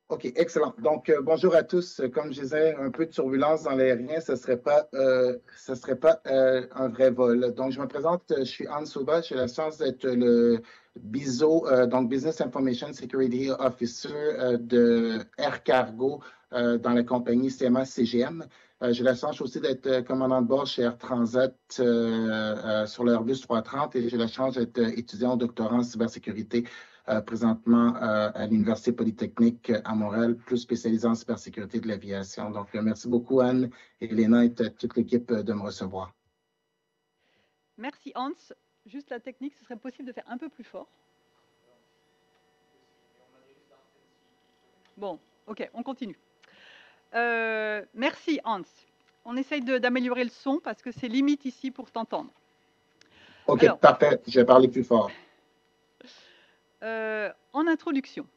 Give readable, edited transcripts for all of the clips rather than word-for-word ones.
OK, excellent. Donc, bonjour à tous. Comme je disais, un peu de turbulence dans l'aérien, ce serait pas un vrai vol. Donc, je me présente, je suis Hans Souba, j'ai la chance d'être le BISO, donc Business Information Security Officer de Air Cargo dans la compagnie CMA CGM. J'ai la chance aussi d'être commandant de bord chez Air Transat sur l'Airbus 330 et j'ai la chance d'être étudiant au doctorat en cybersécurité présentement à l'Université Polytechnique à Montréal, plus spécialisé en cybersécurité de l'aviation. Donc, merci beaucoup, Anne, Elena et toute l'équipe de me recevoir. Merci Hans. Juste la technique, ce serait possible de faire un peu plus fort. Bon, ok, on continue. Merci Hans. On essaye d'améliorer le son parce que c'est limite ici pour t'entendre. OK, Alors, parfait. Je vais parler plus fort. en introduction,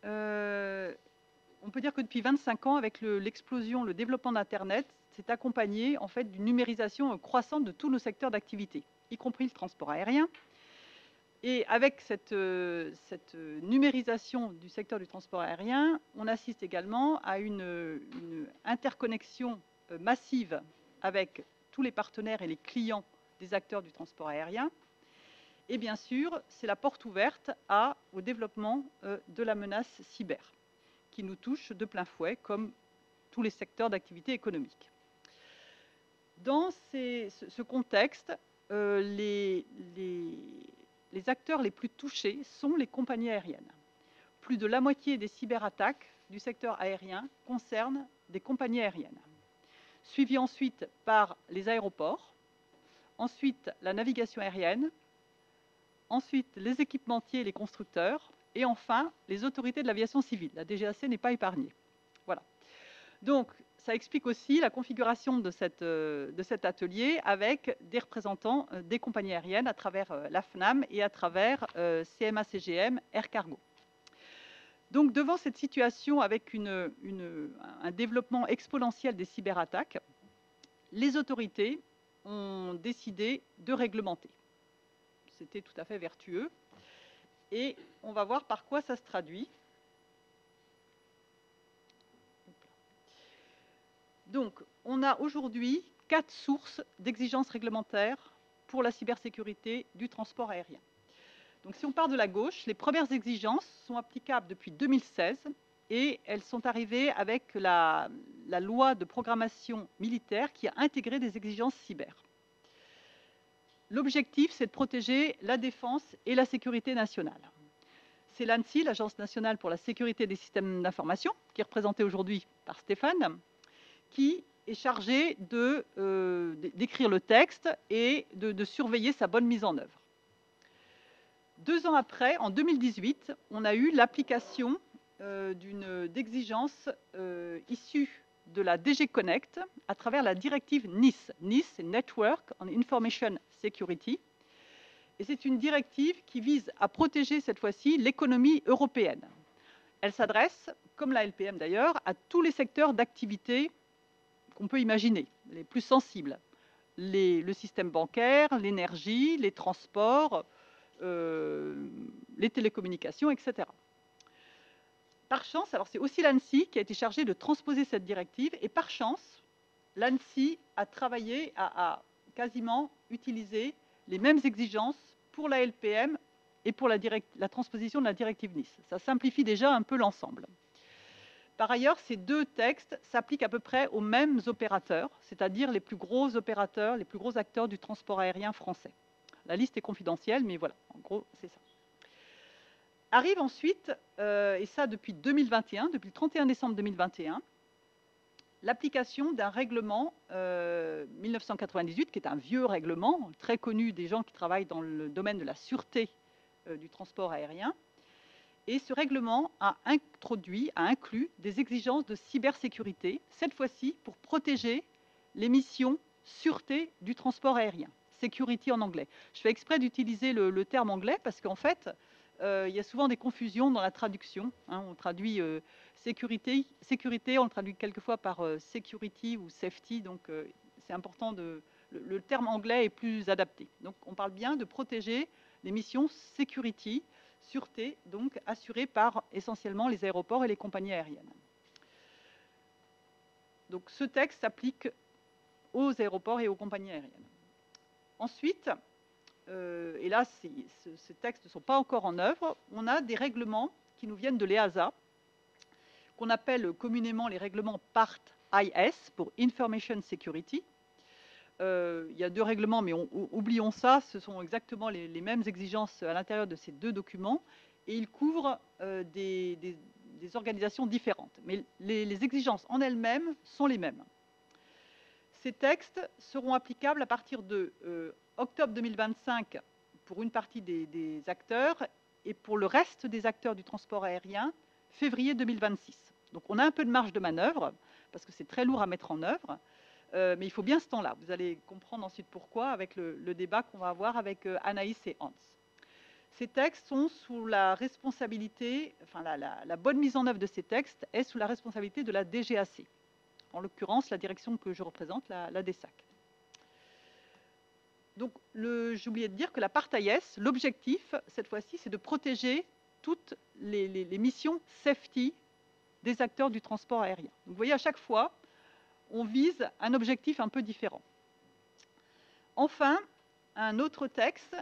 on peut dire que depuis 25 ans, avec l'explosion, le développement d'Internet, c'est accompagné en fait d'une numérisation croissante de tous nos secteurs d'activité, y compris le transport aérien. Et avec cette numérisation du secteur du transport aérien, on assiste également à une interconnexion massive avec tous les partenaires et les clients des acteurs du transport aérien. Et bien sûr, c'est la porte ouverte au développement de la menace cyber, qui nous touche de plein fouet, comme tous les secteurs d'activité économique. Dans ce contexte, les acteurs les plus touchés sont les compagnies aériennes. Plus de la moitié des cyberattaques du secteur aérien concernent des compagnies aériennes, suivies ensuite par les aéroports, ensuite la navigation aérienne, ensuite les équipementiers et les constructeurs, et enfin les autorités de l'aviation civile. La DGAC n'est pas épargnée. Voilà. Donc, ça explique aussi la configuration de cet atelier avec des représentants des compagnies aériennes à travers la FNAM et à travers CMA-CGM Air Cargo. Donc, devant cette situation avec un développement exponentiel des cyberattaques, les autorités ont décidé de réglementer. C'était tout à fait vertueux. Et on va voir par quoi ça se traduit. Donc, on a aujourd'hui 4 sources d'exigences réglementaires pour la cybersécurité du transport aérien. Donc, si on part de la gauche, les premières exigences sont applicables depuis 2016 et elles sont arrivées avec la loi de programmation militaire qui a intégré des exigences cyber. L'objectif, c'est de protéger la défense et la sécurité nationale. C'est l'ANSSI, l'Agence nationale pour la sécurité des systèmes d'information, qui est représentée aujourd'hui par Stéphane, qui est chargé d'écrire le texte et de surveiller sa bonne mise en œuvre. 2 ans après, en 2018, on a eu l'application d'exigences issues de la DG Connect à travers la directive NIS. NIS, c'est Network on Information Security. Et c'est une directive qui vise à protéger cette fois-ci l'économie européenne. Elle s'adresse, comme la LPM d'ailleurs, à tous les secteurs d'activité qu'on peut imaginer, les plus sensibles. Le système bancaire, l'énergie, les transports, les télécommunications, etc. Par chance, alors c'est aussi l'ANSSI qui a été chargée de transposer cette directive, et par chance, l'ANSSI a travaillé à quasiment utiliser les mêmes exigences pour la LPM et pour la transposition de la directive NIS. Ça simplifie déjà un peu l'ensemble. Par ailleurs, ces 2 textes s'appliquent à peu près aux mêmes opérateurs, c'est-à-dire les plus gros opérateurs, les plus gros acteurs du transport aérien français. La liste est confidentielle, mais voilà, en gros, c'est ça. Arrive ensuite, et ça depuis 2021, depuis le 31 décembre 2021, l'application d'un règlement 1998, qui est un vieux règlement, très connu des gens qui travaillent dans le domaine de la sûreté du transport aérien. Et ce règlement a inclus des exigences de cybersécurité, cette fois-ci pour protéger les missions sûreté du transport aérien, security en anglais. Je fais exprès d'utiliser le terme anglais parce qu'en fait, il y a souvent des confusions dans la traduction. On traduit sécurité, on le traduit quelquefois par security ou safety, donc c'est important le terme anglais est plus adapté. Donc on parle bien de protéger les missions security, sûreté, donc assurée par essentiellement les aéroports et les compagnies aériennes. Donc ce texte s'applique aux aéroports et aux compagnies aériennes. Ensuite, et là ces textes ne sont pas encore en œuvre, on a des règlements qui nous viennent de l'EASA, qu'on appelle communément les règlements PART-IS pour Information Security. Il y a 2 règlements, mais oublions ça, ce sont exactement les mêmes exigences à l'intérieur de ces 2 documents, et ils couvrent des organisations différentes. Mais les exigences en elles-mêmes sont les mêmes. Ces textes seront applicables à partir de octobre 2025 pour une partie des acteurs, et pour le reste des acteurs du transport aérien, février 2026. Donc on a un peu de marge de manœuvre, parce que c'est très lourd à mettre en œuvre, mais il faut bien ce temps-là. Vous allez comprendre ensuite pourquoi avec le débat qu'on va avoir avec Anaïs et Hans. Ces textes sont sous la responsabilité, enfin la bonne mise en œuvre de ces textes est sous la responsabilité de la DGAC, en l'occurrence la direction que je représente, la DSAC. Donc j'ai oublié de dire que la PART-IS, l'objectif cette fois-ci, c'est de protéger toutes les missions safety des acteurs du transport aérien. Donc, vous voyez, à chaque fois, on vise un objectif un peu différent. Enfin, un autre texte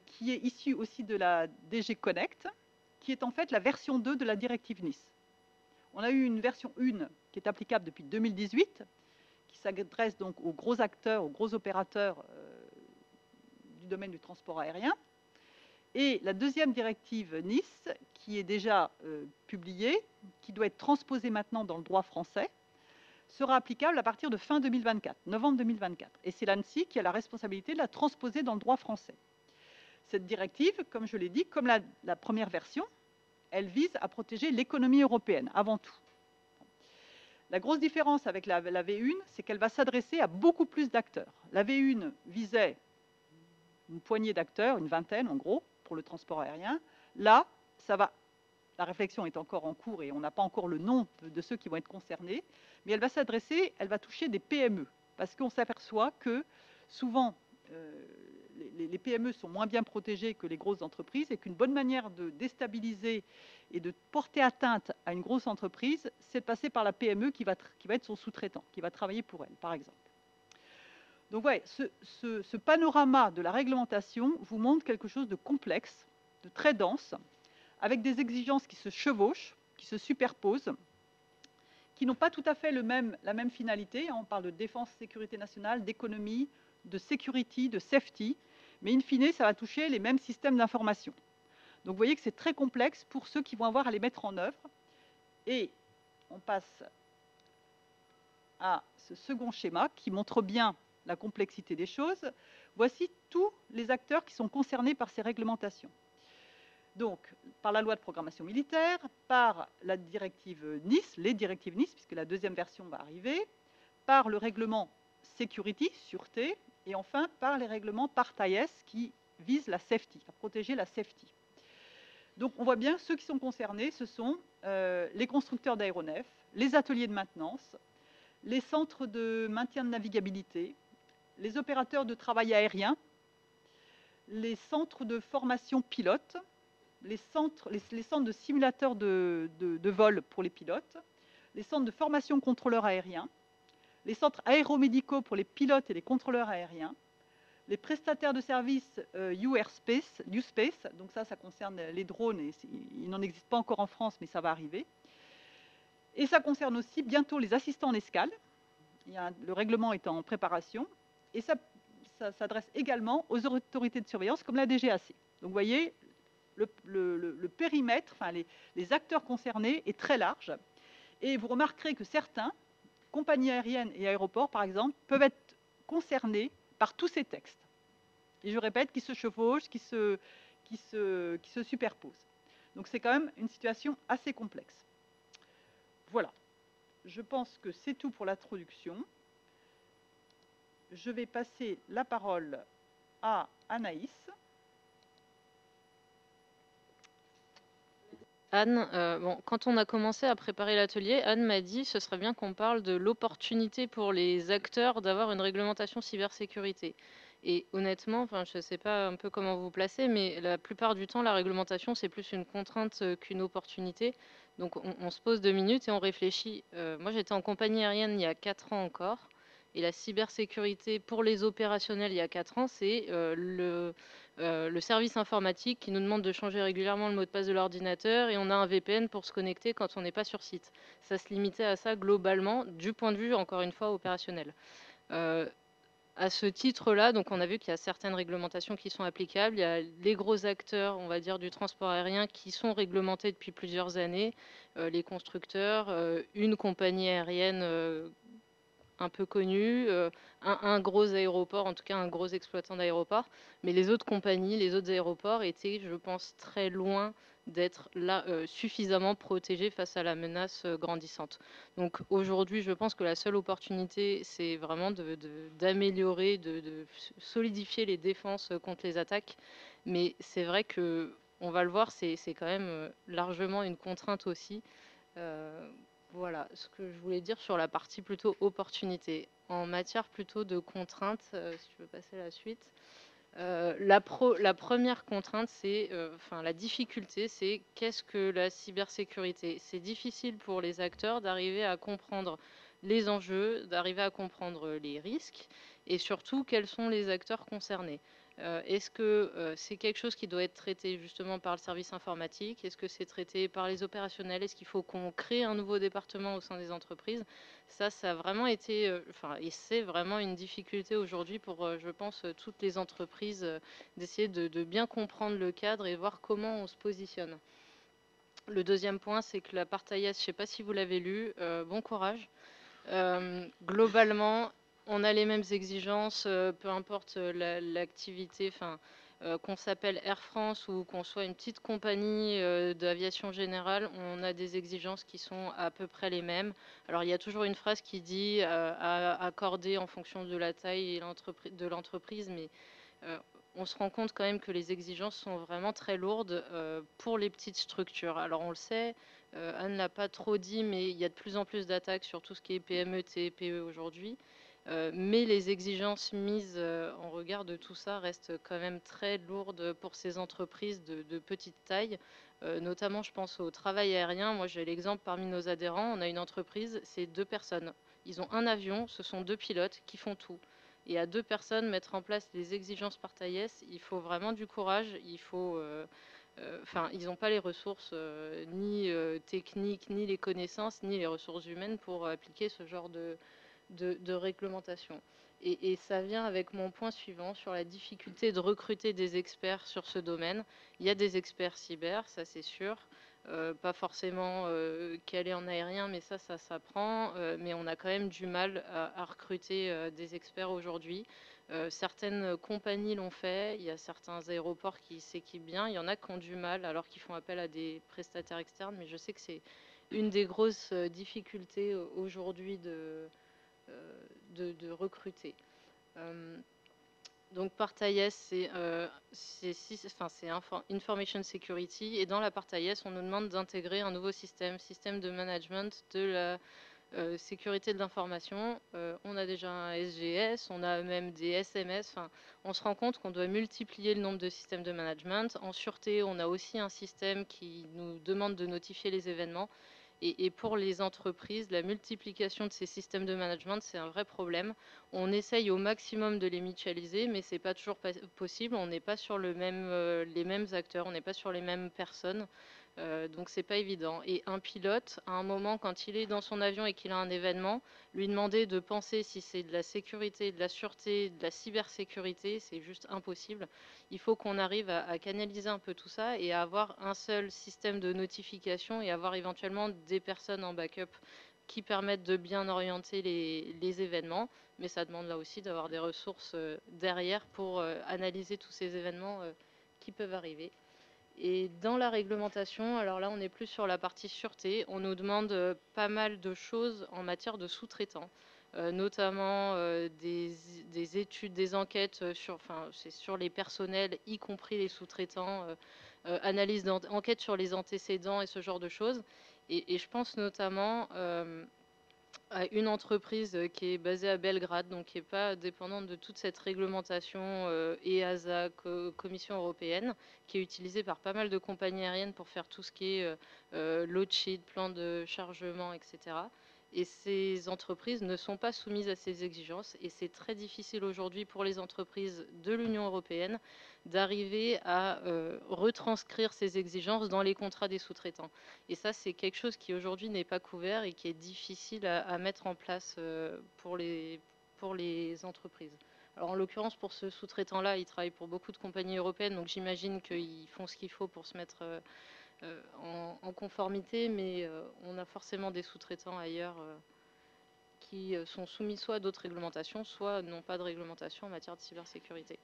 qui est issu aussi de la DG Connect, qui est en fait la version 2 de la directive Nice. On a eu une version 1 qui est applicable depuis 2018, qui s'adresse donc aux gros acteurs, aux gros opérateurs du domaine du transport aérien. Et la deuxième directive Nice, qui est déjà publiée, qui doit être transposée maintenant dans le droit français, sera applicable à partir de fin 2024, novembre 2024. Et c'est l'ANSSI qui a la responsabilité de la transposer dans le droit français. Cette directive, comme je l'ai dit, comme la première version, elle vise à protéger l'économie européenne, avant tout. La grosse différence avec la V1, c'est qu'elle va s'adresser à beaucoup plus d'acteurs. La V1 visait une poignée d'acteurs, une vingtaine en gros, pour le transport aérien. Là, la réflexion est encore en cours et on n'a pas encore le nom de ceux qui vont être concernés, mais elle va toucher des PME, parce qu'on s'aperçoit que souvent, les PME sont moins bien protégées que les grosses entreprises, et qu'une bonne manière de déstabiliser et de porter atteinte à une grosse entreprise, c'est de passer par la PME qui va être son sous-traitant, qui va travailler pour elle, par exemple. Donc ouais, ce panorama de la réglementation vous montre quelque chose de complexe, de très dense, avec des exigences qui se chevauchent, qui se superposent, qui n'ont pas tout à fait la même finalité. On parle de défense, sécurité nationale, d'économie, de security, de safety, mais in fine, ça va toucher les mêmes systèmes d'information. Donc vous voyez que c'est très complexe pour ceux qui vont avoir à les mettre en œuvre. Et on passe à ce second schéma qui montre bien la complexité des choses. Voici tous les acteurs qui sont concernés par ces réglementations. Donc, par la loi de programmation militaire, par la directive Nice, les directives Nice, puisque la deuxième version va arriver, par le règlement Security, sûreté, et enfin par les règlements PART-IS qui visent la safety, à protéger la safety. Donc, on voit bien ceux qui sont concernés, ce sont les constructeurs d'aéronefs, les ateliers de maintenance, les centres de maintien de navigabilité, les opérateurs de travail aérien, les centres de formation pilote, les centres de simulateurs de vol pour les pilotes, les centres de formation contrôleurs aériens, les centres aéromédicaux pour les pilotes et les contrôleurs aériens, les prestataires de services U-Space, donc ça concerne les drones, et il n'en existe pas encore en France, mais ça va arriver. Et ça concerne aussi bientôt les assistants en escale. Le règlement est en préparation, et ça s'adresse également aux autorités de surveillance comme la DGAC. Donc vous voyez, le périmètre, enfin les acteurs concernés est très large, et vous remarquerez que certains, compagnies aériennes et aéroports par exemple, peuvent être concernés par tous ces textes. Et je répète, qui se chevauchent, qui se superposent. Donc c'est quand même une situation assez complexe. Voilà. Je pense que c'est tout pour l'introduction. Je vais passer la parole à Anaïs. Anne, quand on a commencé à préparer l'atelier, Anne m'a dit ce serait bien qu'on parle de l'opportunité pour les acteurs d'avoir une réglementation cybersécurité. Et honnêtement, enfin, je ne sais pas un peu comment vous vous placez, mais la plupart du temps, la réglementation, c'est plus une contrainte qu'une opportunité. Donc, on se pose 2 minutes et on réfléchit. Moi, j'étais en compagnie aérienne il y a 4 ans encore. Et la cybersécurité pour les opérationnels il y a 4 ans, c'est le service informatique qui nous demande de changer régulièrement le mot de passe de l'ordinateur et on a un VPN pour se connecter quand on n'est pas sur site. Ça se limitait à ça globalement, du point de vue, encore une fois, opérationnel. Euh, à ce titre-là, donc on a vu qu'il y a certaines réglementations qui sont applicables. Il y a les gros acteurs, on va dire, du transport aérien qui sont réglementés depuis plusieurs années, les constructeurs, une compagnie aérienne un peu connue, un gros aéroport, en tout cas un gros exploitant d'aéroport. Mais les autres compagnies, les autres aéroports étaient, je pense, très loin d'être là suffisamment protégés face à la menace grandissante. Donc aujourd'hui, je pense que la seule opportunité, c'est vraiment d'améliorer, de solidifier les défenses contre les attaques. Mais c'est vrai que on va le voir, c'est quand même largement une contrainte aussi. Euh, voilà ce que je voulais dire sur la partie plutôt opportunité. En matière plutôt de contraintes, si tu veux passer à la suite, la première contrainte, c'est, enfin la difficulté, c'est qu'est-ce que la cybersécurité? C'est difficile pour les acteurs d'arriver à comprendre les enjeux, d'arriver à comprendre les risques et surtout quels sont les acteurs concernés. Est-ce que c'est quelque chose qui doit être traité justement par le service informatique? Est-ce que c'est traité par les opérationnels? Est-ce qu'il faut qu'on crée un nouveau département au sein des entreprises? Ça a vraiment été, enfin, et c'est vraiment une difficulté aujourd'hui pour, je pense, toutes les entreprises d'essayer de bien comprendre le cadre et voir comment on se positionne. Le deuxième point, c'est que la part AIS, je ne sais pas si vous l'avez lu, bon courage. Globalement, on a les mêmes exigences, peu importe l'activité, enfin, qu'on s'appelle Air France ou qu'on soit une petite compagnie d'aviation générale, on a des exigences qui sont à peu près les mêmes. Alors, il y a toujours une phrase qui dit à accorder en fonction de la taille et de l'entreprise, mais euh, on se rend compte quand même que les exigences sont vraiment très lourdes pour les petites structures. Alors, on le sait, Anne ne l'a pas trop dit, mais il y a de plus en plus d'attaques sur tout ce qui est PME, TPE aujourd'hui. Mais les exigences mises en regard de tout ça restent quand même très lourdes pour ces entreprises de petite taille. Notamment, je pense au travail aérien. Moi, j'ai l'exemple parmi nos adhérents. On a une entreprise, c'est 2 personnes. Ils ont un avion, ce sont 2 pilotes qui font tout. Et à 2 personnes, mettre en place les exigences par taillesse, il faut vraiment du courage. Il faut, enfin, ils n'ont pas les ressources ni techniques, ni les connaissances, ni les ressources humaines pour appliquer ce genre de réglementation. Et ça vient avec mon point suivant sur la difficulté de recruter des experts sur ce domaine. Il y a des experts cyber, ça c'est sûr. Pas forcément calés en aérien, mais ça s'apprend. Mais on a quand même du mal à recruter des experts aujourd'hui. Certaines compagnies l'ont fait, il y a certains aéroports qui s'équipent bien, il y en a qui ont du mal alors qu'ils font appel à des prestataires externes, mais je sais que c'est une des grosses difficultés aujourd'hui de recruter. Euh, donc part IS, c'est Information Security, et dans la part IS, on nous demande d'intégrer un nouveau système de management de la sécurité de l'information. On a déjà un SGS, on a même des SMS. Enfin, on se rend compte qu'on doit multiplier le nombre de systèmes de management. En sûreté, on a aussi un système qui nous demande de notifier les événements. Et pour les entreprises, la multiplication de ces systèmes de management, c'est un vrai problème. On essaye au maximum de les mutualiser, mais ce n'est pas toujours possible. On n'est pas sur les mêmes acteurs, on n'est pas sur les mêmes personnes. Donc c'est pas évident. Et un pilote, à un moment, quand il est dans son avion et qu'il a un événement, lui demander de penser si c'est de la sécurité, de la sûreté, de la cybersécurité, c'est juste impossible. Il faut qu'on arrive à canaliser un peu tout ça et à avoir un seul système de notification et avoir éventuellement des personnes en backup qui permettent de bien orienter les événements. Mais ça demande là aussi d'avoir des ressources derrière pour analyser tous ces événements qui peuvent arriver. Et dans la réglementation, alors là, on est plus sur la partie sûreté. On nous demande pas mal de choses en matière de sous-traitants, notamment des études, des enquêtes enfin, c'est sur les personnels, y compris les sous-traitants, analyse d'enquête sur les antécédents et ce genre de choses. Et je pense notamment à une entreprise qui est basée à Belgrade, donc qui n'est pas dépendante de toute cette réglementation EASA, Commission européenne, qui est utilisée par pas mal de compagnies aériennes pour faire tout ce qui est load sheet, plan de chargement, etc. Et ces entreprises ne sont pas soumises à ces exigences. Et c'est très difficile aujourd'hui pour les entreprises de l'Union européenne d'arriver à retranscrire ces exigences dans les contrats des sous-traitants. Et ça, c'est quelque chose qui aujourd'hui n'est pas couvert et qui est difficile à mettre en place pour les entreprises. Alors en l'occurrence, pour ce sous-traitant-là, il travaille pour beaucoup de compagnies européennes, donc j'imagine qu'ils font ce qu'il faut pour se mettre en conformité, mais on a forcément des sous-traitants ailleurs qui sont soumis soit à d'autres réglementations, soit n'ont pas de réglementation en matière de cybersécurité.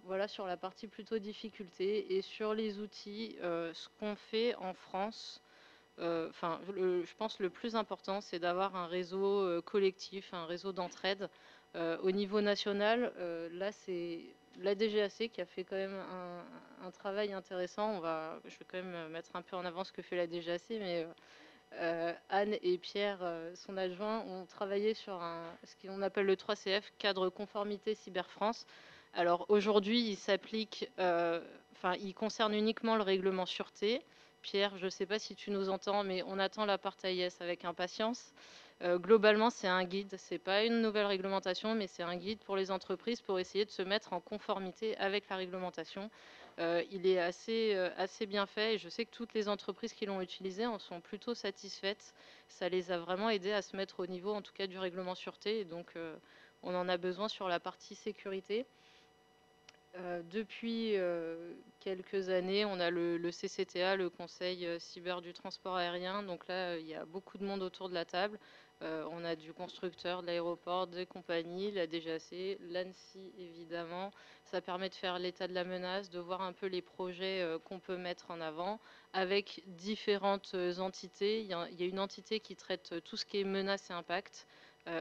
Voilà sur la partie plutôt difficulté. Et sur les outils, ce qu'on fait en France, je pense que le plus important, c'est d'avoir un réseau collectif, un réseau d'entraide. Au niveau national, là, c'est la DGAC qui a fait quand même un travail intéressant. Je vais quand même mettre un peu en avant ce que fait la DGAC, mais Anne et Pierre, son adjoint, ont travaillé sur ce qu'on appelle le 3CF, cadre conformité Cyberfrance. Alors aujourd'hui, il concerne uniquement le règlement sûreté. Pierre, je ne sais pas si tu nous entends, mais on attend la part AIS avec impatience. Globalement, c'est un guide, c'est pas une nouvelle réglementation, mais c'est un guide pour les entreprises pour essayer de se mettre en conformité avec la réglementation. Il est assez bien fait et je sais que toutes les entreprises qui l'ont utilisé en sont plutôt satisfaites. Ça les a vraiment aidés à se mettre au niveau, en tout cas, du règlement sûreté. Et donc, on en a besoin sur la partie sécurité. Depuis quelques années, on a le CCTA, le Conseil cyber du transport aérien. Donc là, il y a beaucoup de monde autour de la table. On a du constructeur, de l'aéroport, des compagnies, la DGAC, l'ANSSI évidemment. Ça permet de faire l'état de la menace, de voir un peu les projets qu'on peut mettre en avant avec différentes entités. Il y a une entité qui traite tout ce qui est menaces et impact.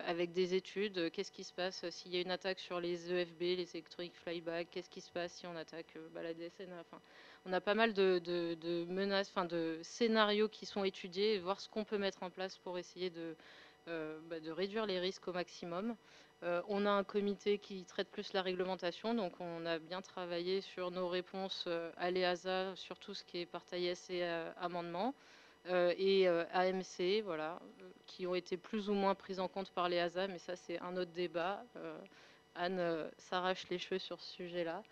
Avec des études, qu'est-ce qui se passe s'il y a une attaque sur les EFB, les Electronic Flyback, qu'est-ce qui se passe si on attaque la DSNA. On a pas mal de menaces, de scénarios qui sont étudiés, voir ce qu'on peut mettre en place pour essayer de réduire les risques au maximum. On a un comité qui traite plus la réglementation, donc on a bien travaillé sur nos réponses à l'EASA, sur tout ce qui est partaillesse et amendement. Et AMC, voilà, qui ont été plus ou moins prises en compte par l'EASA, mais ça c'est un autre débat. Anne s'arrache les cheveux sur ce sujet-là.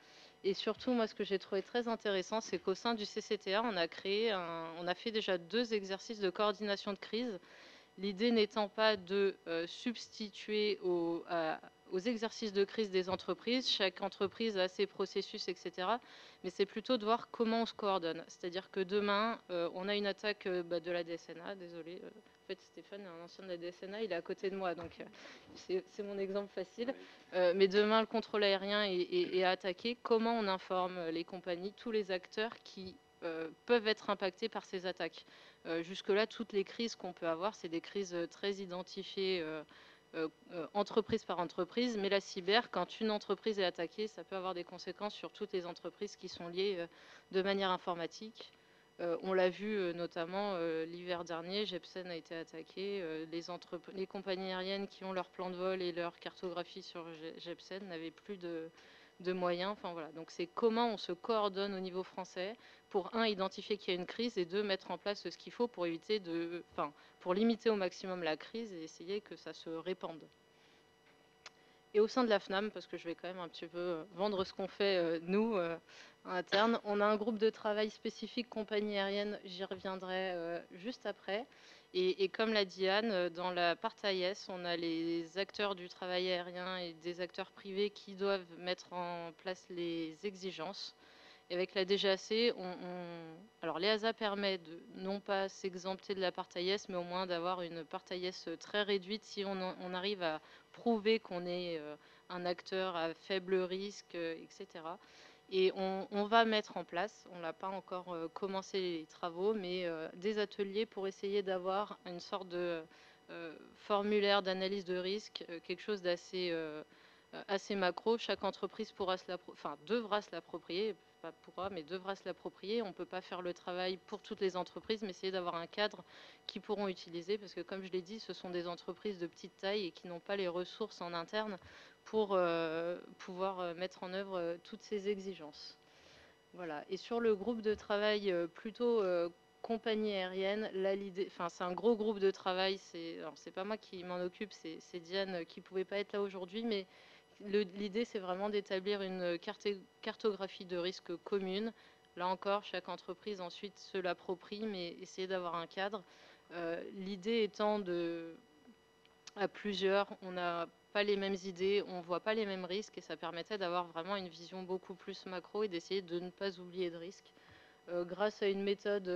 Et surtout, moi, ce que j'ai trouvé très intéressant, c'est qu'au sein du CCTA, on a fait déjà 2 exercices de coordination de crise. L'idée n'étant pas de substituer aux exercices de crise des entreprises. Chaque entreprise a ses processus, etc. Mais c'est plutôt de voir comment on se coordonne. C'est-à-dire que demain, on a une attaque de la DSNA. Désolé, en fait, Stéphane est un ancien de la DSNA, il est à côté de moi, donc c'est mon exemple facile. Mais demain, le contrôle aérien est attaqué. Comment on informe les compagnies, tous les acteurs qui peuvent être impactés par ces attaques? Jusque-là, toutes les crises qu'on peut avoir, c'est des crises très identifiées entreprise par entreprise. Mais la cyber, quand une entreprise est attaquée, ça peut avoir des conséquences sur toutes les entreprises qui sont liées de manière informatique. On l'a vu notamment l'hiver dernier, Jebsen a été attaqué. Les compagnies aériennes qui ont leur plan de vol et leur cartographie sur Jebsen n'avaient plus de moyens. Voilà. Donc c'est comment on se coordonne au niveau français pour, identifier qu'il y a une crise et 2, mettre en place ce qu'il faut pour pour limiter au maximum la crise et essayer que ça se répande. Et au sein de la FNAM, parce que je vais quand même un petit peu vendre ce qu'on fait nous en interne, on a un groupe de travail spécifique compagnie aérienne, j'y reviendrai juste après. Et comme l'a dit Anne, dans la part AIS, on a les acteurs du travail aérien et des acteurs privés qui doivent mettre en place les exigences. Et avec la DGAC, alors l'EASA permet de non pas s'exempter de la part AIS, mais au moins d'avoir une part AIS très réduite si on arrive à prouver qu'on est un acteur à faible risque, etc. Et on va mettre en place, on n'a pas encore commencé les travaux, mais des ateliers pour essayer d'avoir une sorte de formulaire d'analyse de risque, quelque chose d'assez assez macro. Chaque entreprise devra se l'approprier. pas pourra, mais devra se l'approprier. On ne peut pas faire le travail pour toutes les entreprises, mais essayer d'avoir un cadre qu'ils pourront utiliser, parce que comme je l'ai dit, ce sont des entreprises de petite taille et qui n'ont pas les ressources en interne pour pouvoir mettre en œuvre toutes ces exigences. Voilà. Et sur le groupe de travail plutôt compagnie aérienne, là l'idée, enfin c'est un gros groupe de travail. C'est pas moi qui m'en occupe, c'est Diane qui pouvait pas être là aujourd'hui, mais l'idée c'est vraiment d'établir une cartographie de risques commune. Là encore, chaque entreprise ensuite se l'approprie, mais essayer d'avoir un cadre. L'idée étant à plusieurs, on n'a pas les mêmes idées, on ne voit pas les mêmes risques et ça permettait d'avoir vraiment une vision beaucoup plus macro et d'essayer de ne pas oublier de risques. Grâce à une méthode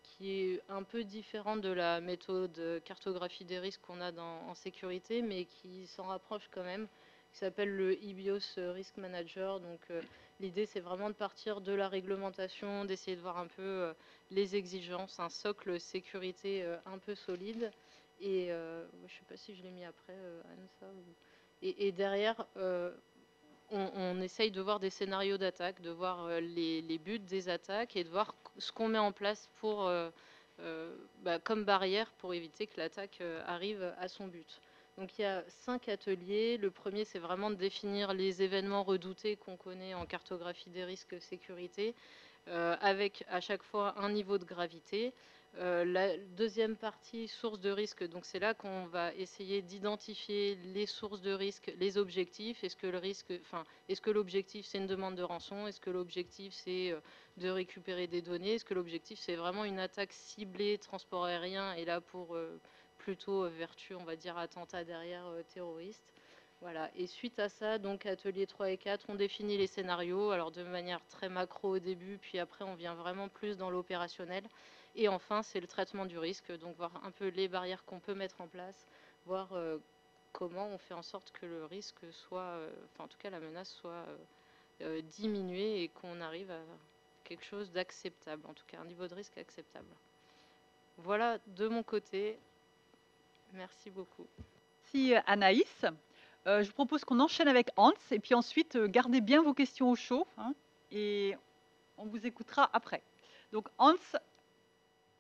qui est un peu différente de la méthode cartographie des risques qu'on a en sécurité, mais qui s'en rapproche quand même, qui s'appelle le EBIOS Risk Manager. Donc l'idée, c'est vraiment de partir de la réglementation, d'essayer de voir un peu les exigences, un socle sécurité un peu solide. Et je ne sais pas si je l'ai mis après, Anne, ça. Et derrière, on essaye de voir des scénarios d'attaque, de voir les buts des attaques et de voir ce qu'on met en place pour, comme barrière pour éviter que l'attaque arrive à son but. Donc il y a 5 ateliers. Le premier, c'est vraiment de définir les événements redoutés qu'on connaît en cartographie des risques sécurité, avec à chaque fois un niveau de gravité. La deuxième partie, sources de risque, donc c'est là qu'on va essayer d'identifier les sources de risque, les objectifs. Est-ce que l'objectif c'est une demande de rançon? Est-ce que l'objectif c'est de récupérer des données? Est-ce que l'objectif c'est vraiment une attaque ciblée, transport aérien, et là pour plutôt vertu, on va dire attentat derrière terroriste? Voilà. Et suite à ça, donc atelier 3 et 4, on définit les scénarios, alors de manière très macro au début, puis après on vient vraiment plus dans l'opérationnel. Et enfin, c'est le traitement du risque, donc voir un peu les barrières qu'on peut mettre en place, voir comment on fait en sorte que le risque soit, en tout cas la menace soit diminuée et qu'on arrive à quelque chose d'acceptable, en tout cas un niveau de risque acceptable. Voilà de mon côté. Merci beaucoup. Merci Anaïs. Je vous propose qu'on enchaîne avec Hans et puis ensuite gardez bien vos questions au chaud et on vous écoutera après. Donc Hans,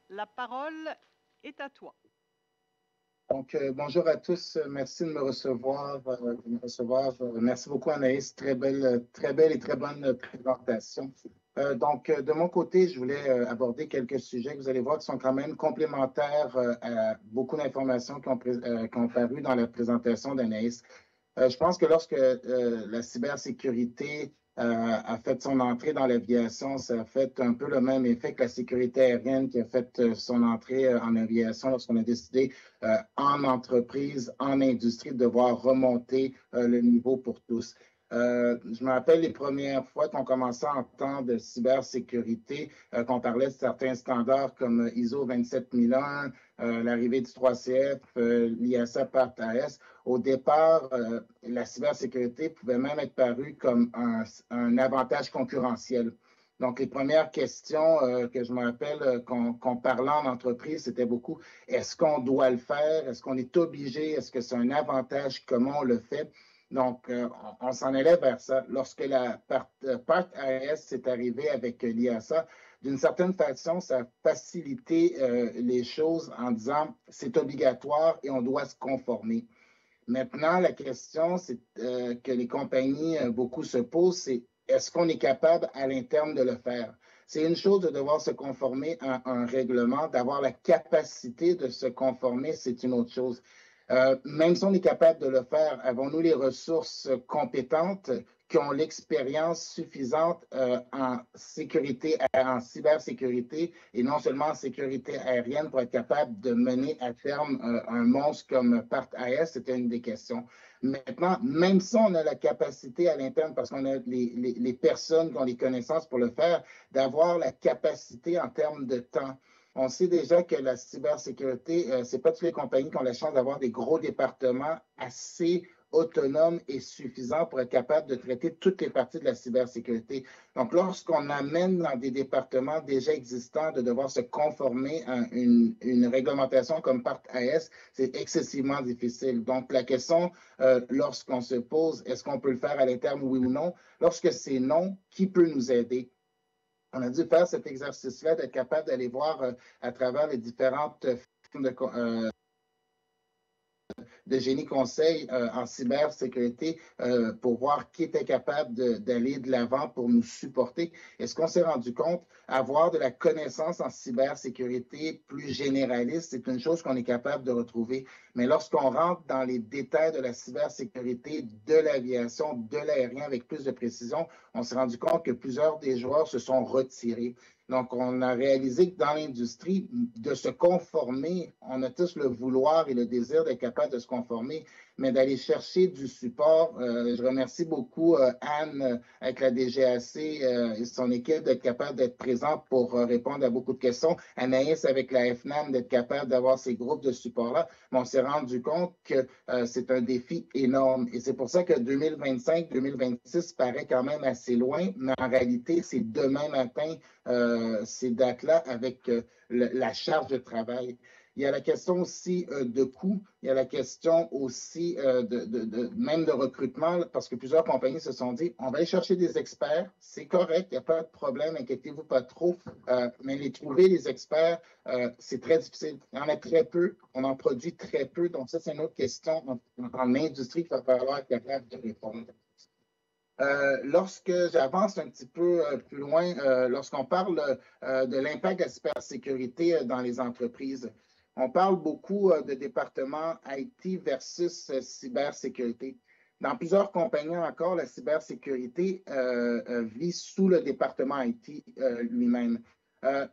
la parole est à toi. Donc, bonjour à tous. Merci de me recevoir. Merci beaucoup, Anaïs. Très belle et très bonne présentation. Donc, de mon côté, je voulais aborder quelques sujets que vous allez voir qui sont quand même complémentaires à beaucoup d'informations qui ont paru dans la présentation d'Anaïs. Je pense que lorsque la cybersécurité a fait son entrée dans l'aviation, ça a fait un peu le même effet que la sécurité aérienne qui a fait son entrée en aviation lorsqu'on a décidé en entreprise, en industrie, de devoir remonter le niveau pour tous. Je me rappelle les premières fois qu'on commençait à entendre de cybersécurité, qu'on parlait de certains standards comme ISO 27001, l'arrivée du 3CF, l'IASA Part AS. Au départ, la cybersécurité pouvait même être parue comme un avantage concurrentiel. Donc, les premières questions que je me rappelle qu'on parlait en entreprise, c'était beaucoup, est-ce qu'on doit le faire? Est-ce qu'on est obligé? Est-ce que c'est un avantage? Comment on le fait? Donc, on s'en allait vers ça. Lorsque la Part AS est arrivée avec l'IASA, d'une certaine façon, ça a facilité les choses en disant c'est obligatoire et on doit se conformer. Maintenant, la question que les compagnies beaucoup se posent, c'est est-ce qu'on est capable à l'interne de le faire? C'est une chose de devoir se conformer à un règlement, d'avoir la capacité de se conformer, c'est une autre chose. Même si on est capable de le faire, avons-nous les ressources compétentes qui ont l'expérience suffisante en sécurité, en cybersécurité et non seulement en sécurité aérienne pour être capable de mener à terme un monstre comme Part AS? C'était une des questions. Maintenant, même si on a la capacité à l'interne, parce qu'on a les personnes qui ont les connaissances pour le faire, d'avoir la capacité en termes de temps. On sait déjà que la cybersécurité, ce n'est pas toutes les compagnies qui ont la chance d'avoir des gros départements assez autonomes et suffisants pour être capables de traiter toutes les parties de la cybersécurité. Donc, lorsqu'on amène dans des départements déjà existants de devoir se conformer à une réglementation comme Part AS, c'est excessivement difficile. Donc, la question, lorsqu'on se pose, est-ce qu'on peut le faire à l'interne, oui ou non? Lorsque c'est non, qui peut nous aider? On a dû faire cet exercice-là, d'être capable d'aller voir à travers les différentes formes de génie conseil en cybersécurité pour voir qui était capable d'aller de l'avant pour nous supporter. Et ce qu'on s'est rendu compte, avoir de la connaissance en cybersécurité plus généraliste, c'est une chose qu'on est capable de retrouver. Mais lorsqu'on rentre dans les détails de la cybersécurité, de l'aviation, de l'aérien avec plus de précision, on s'est rendu compte que plusieurs des joueurs se sont retirés. Donc, on a réalisé que dans l'industrie, de se conformer, on a tous le vouloir et le désir d'être capable de se conformer, mais d'aller chercher du support. Je remercie beaucoup Anne avec la DGAC et son équipe d'être capable d'être présente pour répondre à beaucoup de questions. Anaïs avec la FNAM d'être capable d'avoir ces groupes de support-là. Mais on s'est rendu compte que c'est un défi énorme. Et c'est pour ça que 2025-2026 paraît quand même assez loin, mais en réalité, c'est demain matin ces dates-là avec la charge de travail. Il y a la question aussi de coût, il y a la question aussi même de recrutement, parce que plusieurs compagnies se sont dit, on va aller chercher des experts, c'est correct, il n'y a pas de problème, inquiétez-vous pas trop, mais les trouver, les experts, c'est très difficile. Il y en a très peu, on en produit très peu, donc ça, c'est une autre question dans l'industrie qu'il va falloir être capable de répondre. Lorsque j'avance un petit peu plus loin, lorsqu'on parle de l'impact de la cybersécurité dans les entreprises, on parle beaucoup de département IT versus cybersécurité. Dans plusieurs compagnies encore, la cybersécurité vit sous le département IT lui-même.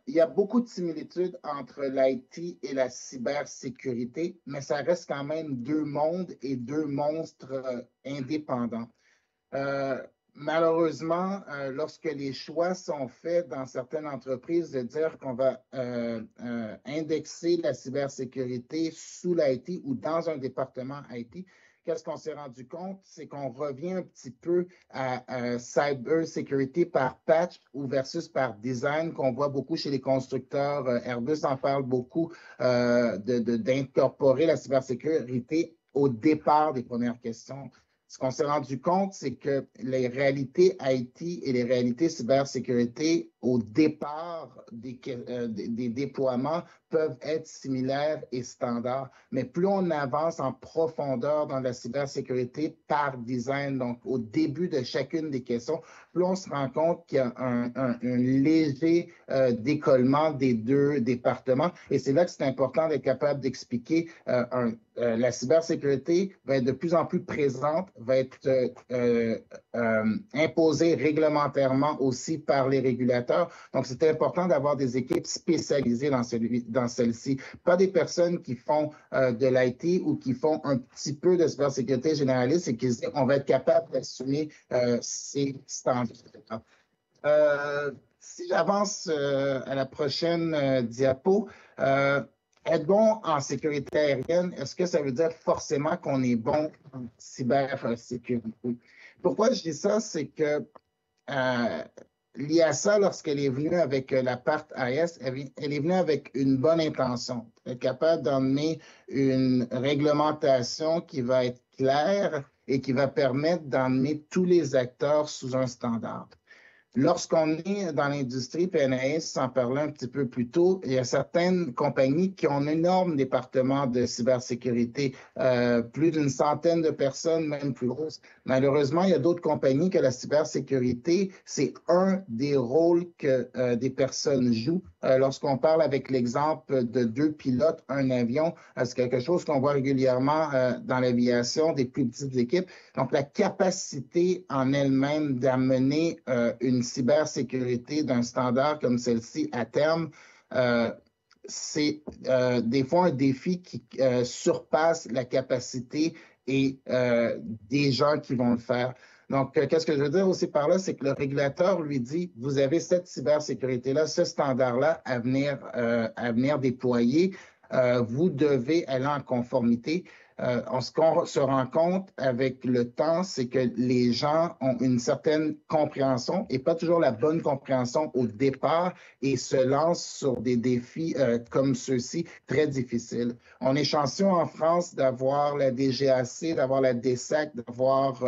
Il y a beaucoup de similitudes entre l'IT et la cybersécurité, mais ça reste quand même deux mondes et deux monstres indépendants. Malheureusement, lorsque les choix sont faits dans certaines entreprises de dire qu'on va indexer la cybersécurité sous l'IT ou dans un département IT, qu'est-ce qu'on s'est rendu compte? C'est qu'on revient un petit peu à cybersécurité par patch ou versus par design qu'on voit beaucoup chez les constructeurs. Airbus en parle beaucoup d'incorporer la cybersécurité au départ des premières questions. Ce qu'on s'est rendu compte, c'est que les réalités IT et les réalités cybersécurité au départ des déploiements peuvent être similaires et standards. Mais plus on avance en profondeur dans la cybersécurité par design, donc au début de chacune des questions, plus on se rend compte qu'il y a un léger décollement des deux départements. Et c'est là que c'est important d'être capable d'expliquer la cybersécurité va être de plus en plus présente, va être imposée réglementairement aussi par les régulateurs. Donc, c'est important d'avoir des équipes spécialisées dans celle-ci. Pas des personnes qui font de l'IT ou qui font un petit peu de cybersécurité généraliste et qui disent on va être capable d'assumer ces standards. Si j'avance à la prochaine diapo, être bon en sécurité aérienne, est-ce que ça veut dire forcément qu'on est bon en cybersécurité? Pourquoi je dis ça? C'est que l'IASA, lorsqu'elle est venue avec la part AS, elle est venue avec une bonne intention. Elle est capable d'emmener une réglementation qui va être claire et qui va permettre d'emmener tous les acteurs sous un standard. Lorsqu'on est dans l'industrie, PNAS s'en parlait un petit peu plus tôt, il y a certaines compagnies qui ont un énorme département de cybersécurité, plus d'une centaine de personnes, même plus grosses. Malheureusement, il y a d'autres compagnies que la cybersécurité, c'est un des rôles que des personnes jouent. Lorsqu'on parle avec l'exemple de 2 pilotes, un avion, c'est quelque chose qu'on voit régulièrement dans l'aviation, des plus petites équipes. Donc, la capacité en elle-même d'amener une cybersécurité d'un standard comme celle-ci à terme, c'est des fois un défi qui surpasse la capacité et des gens qui vont le faire. Donc, qu'est-ce que je veux dire aussi par là, c'est que le régulateur lui dit, vous avez cette cybersécurité-là, ce standard-là à venir déployer, vous devez aller en conformité. Ce qu'on se rend compte avec le temps, c'est que les gens ont une certaine compréhension et pas toujours la bonne compréhension au départ et se lancent sur des défis comme ceux-ci très difficiles. On est chanceux en France d'avoir la DGAC, d'avoir la DSAC, d'avoir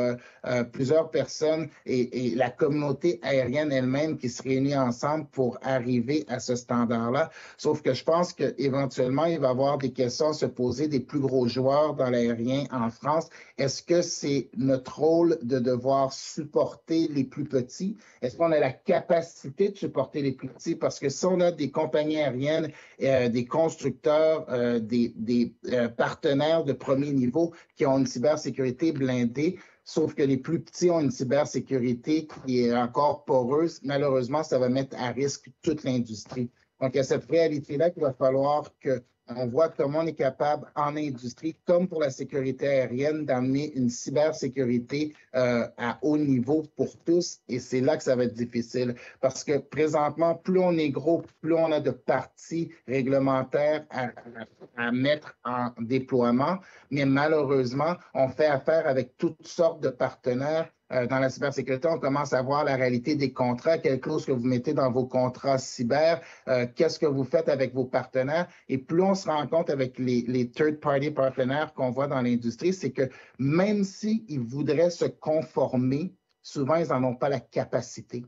plusieurs personnes et la communauté aérienne elle-même qui se réunit ensemble pour arriver à ce standard-là. Sauf que je pense qu'éventuellement, il va y avoir des questions à se poser des plus gros joueurs dans l'aérien en France. Est-ce que c'est notre rôle de devoir supporter les plus petits? Est-ce qu'on a la capacité de supporter les plus petits? Parce que si on a des compagnies aériennes, des constructeurs, des partenaires de premier niveau qui ont une cybersécurité blindée, sauf que les plus petits ont une cybersécurité qui est encore poreuse, malheureusement, ça va mettre à risque toute l'industrie. Donc, il y a cette réalité-là qu'il va falloir qu'on voit comment on est capable en industrie, comme pour la sécurité aérienne, d'amener une cybersécurité à haut niveau pour tous. Et c'est là que ça va être difficile. Parce que présentement, plus on est gros, plus on a de parties réglementaires à mettre en déploiement. Mais malheureusement, on fait affaire avec toutes sortes de partenaires. Dans la cybersécurité, on commence à voir la réalité des contrats, quelles clauses que vous mettez dans vos contrats cyber, qu'est-ce que vous faites avec vos partenaires. Et plus on se rend compte avec les third-party partenaires qu'on voit dans l'industrie, c'est que même s'ils voudraient se conformer, souvent, ils n'en ont pas la capacité.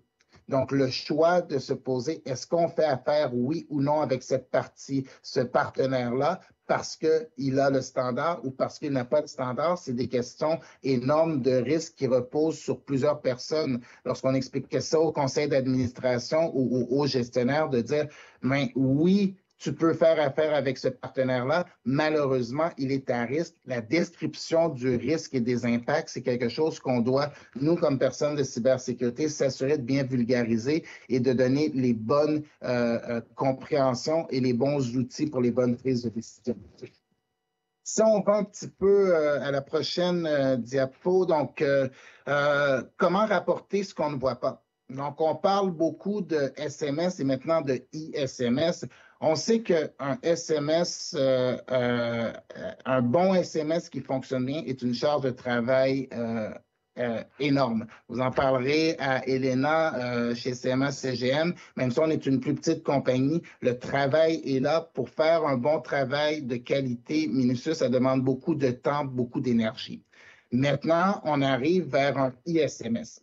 Donc, le choix de se poser, est-ce qu'on fait affaire, oui ou non, avec cette partie, ce partenaire-là, parce qu'il a le standard ou parce qu'il n'a pas de standard, c'est des questions énormes de risques qui reposent sur plusieurs personnes. Lorsqu'on explique ça au conseil d'administration ou aux gestionnaires, de dire, mais oui, tu peux faire affaire avec ce partenaire-là. Malheureusement, il est à risque. La description du risque et des impacts, c'est quelque chose qu'on doit, nous, comme personnes de cybersécurité, s'assurer de bien vulgariser et de donner les bonnes compréhensions et les bons outils pour les bonnes prises de décision. Si on va un petit peu à la prochaine diapo, donc, comment rapporter ce qu'on ne voit pas? Donc, on parle beaucoup de SMS et maintenant de ISMS. On sait qu'un SMS, un bon SMS qui fonctionne bien est une charge de travail énorme. Vous en parlerez à Elena chez CMA CGM. Même si on est une plus petite compagnie, le travail est là pour faire un bon travail de qualité minutieux. Ça demande beaucoup de temps, beaucoup d'énergie. Maintenant, on arrive vers un ISMS.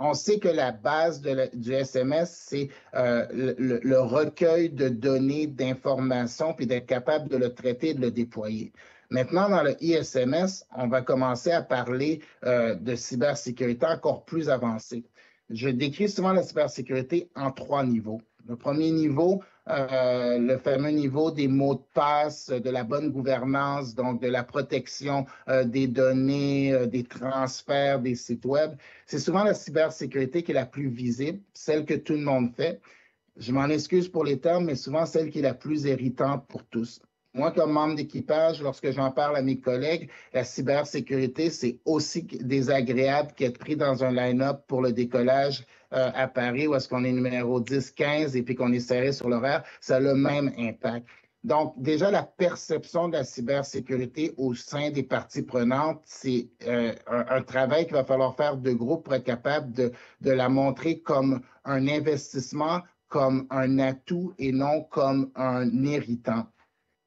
On sait que la base du SMS, c'est le recueil de données, d'informations, puis d'être capable de le traiter et de le déployer. Maintenant, dans le ISMS, on va commencer à parler de cybersécurité encore plus avancée. Je décris souvent la cybersécurité en 3 niveaux. Le premier niveau, le fameux niveau des mots de passe, de la bonne gouvernance, donc de la protection des données, des transferts, des sites web. C'est souvent la cybersécurité qui est la plus visible, celle que tout le monde fait. Je m'en excuse pour les termes, mais souvent celle qui est la plus irritante pour tous. Moi, comme membre d'équipage, lorsque j'en parle à mes collègues, la cybersécurité, c'est aussi désagréable qu'être pris dans un line-up pour le décollage à Paris, où est-ce qu'on est numéro 10, 15 et puis qu'on est serré sur l'horaire. Ça a le même impact. Donc, déjà, la perception de la cybersécurité au sein des parties prenantes, c'est un travail qu'il va falloir faire de groupe pour être capable de la montrer comme un investissement, comme un atout et non comme un irritant.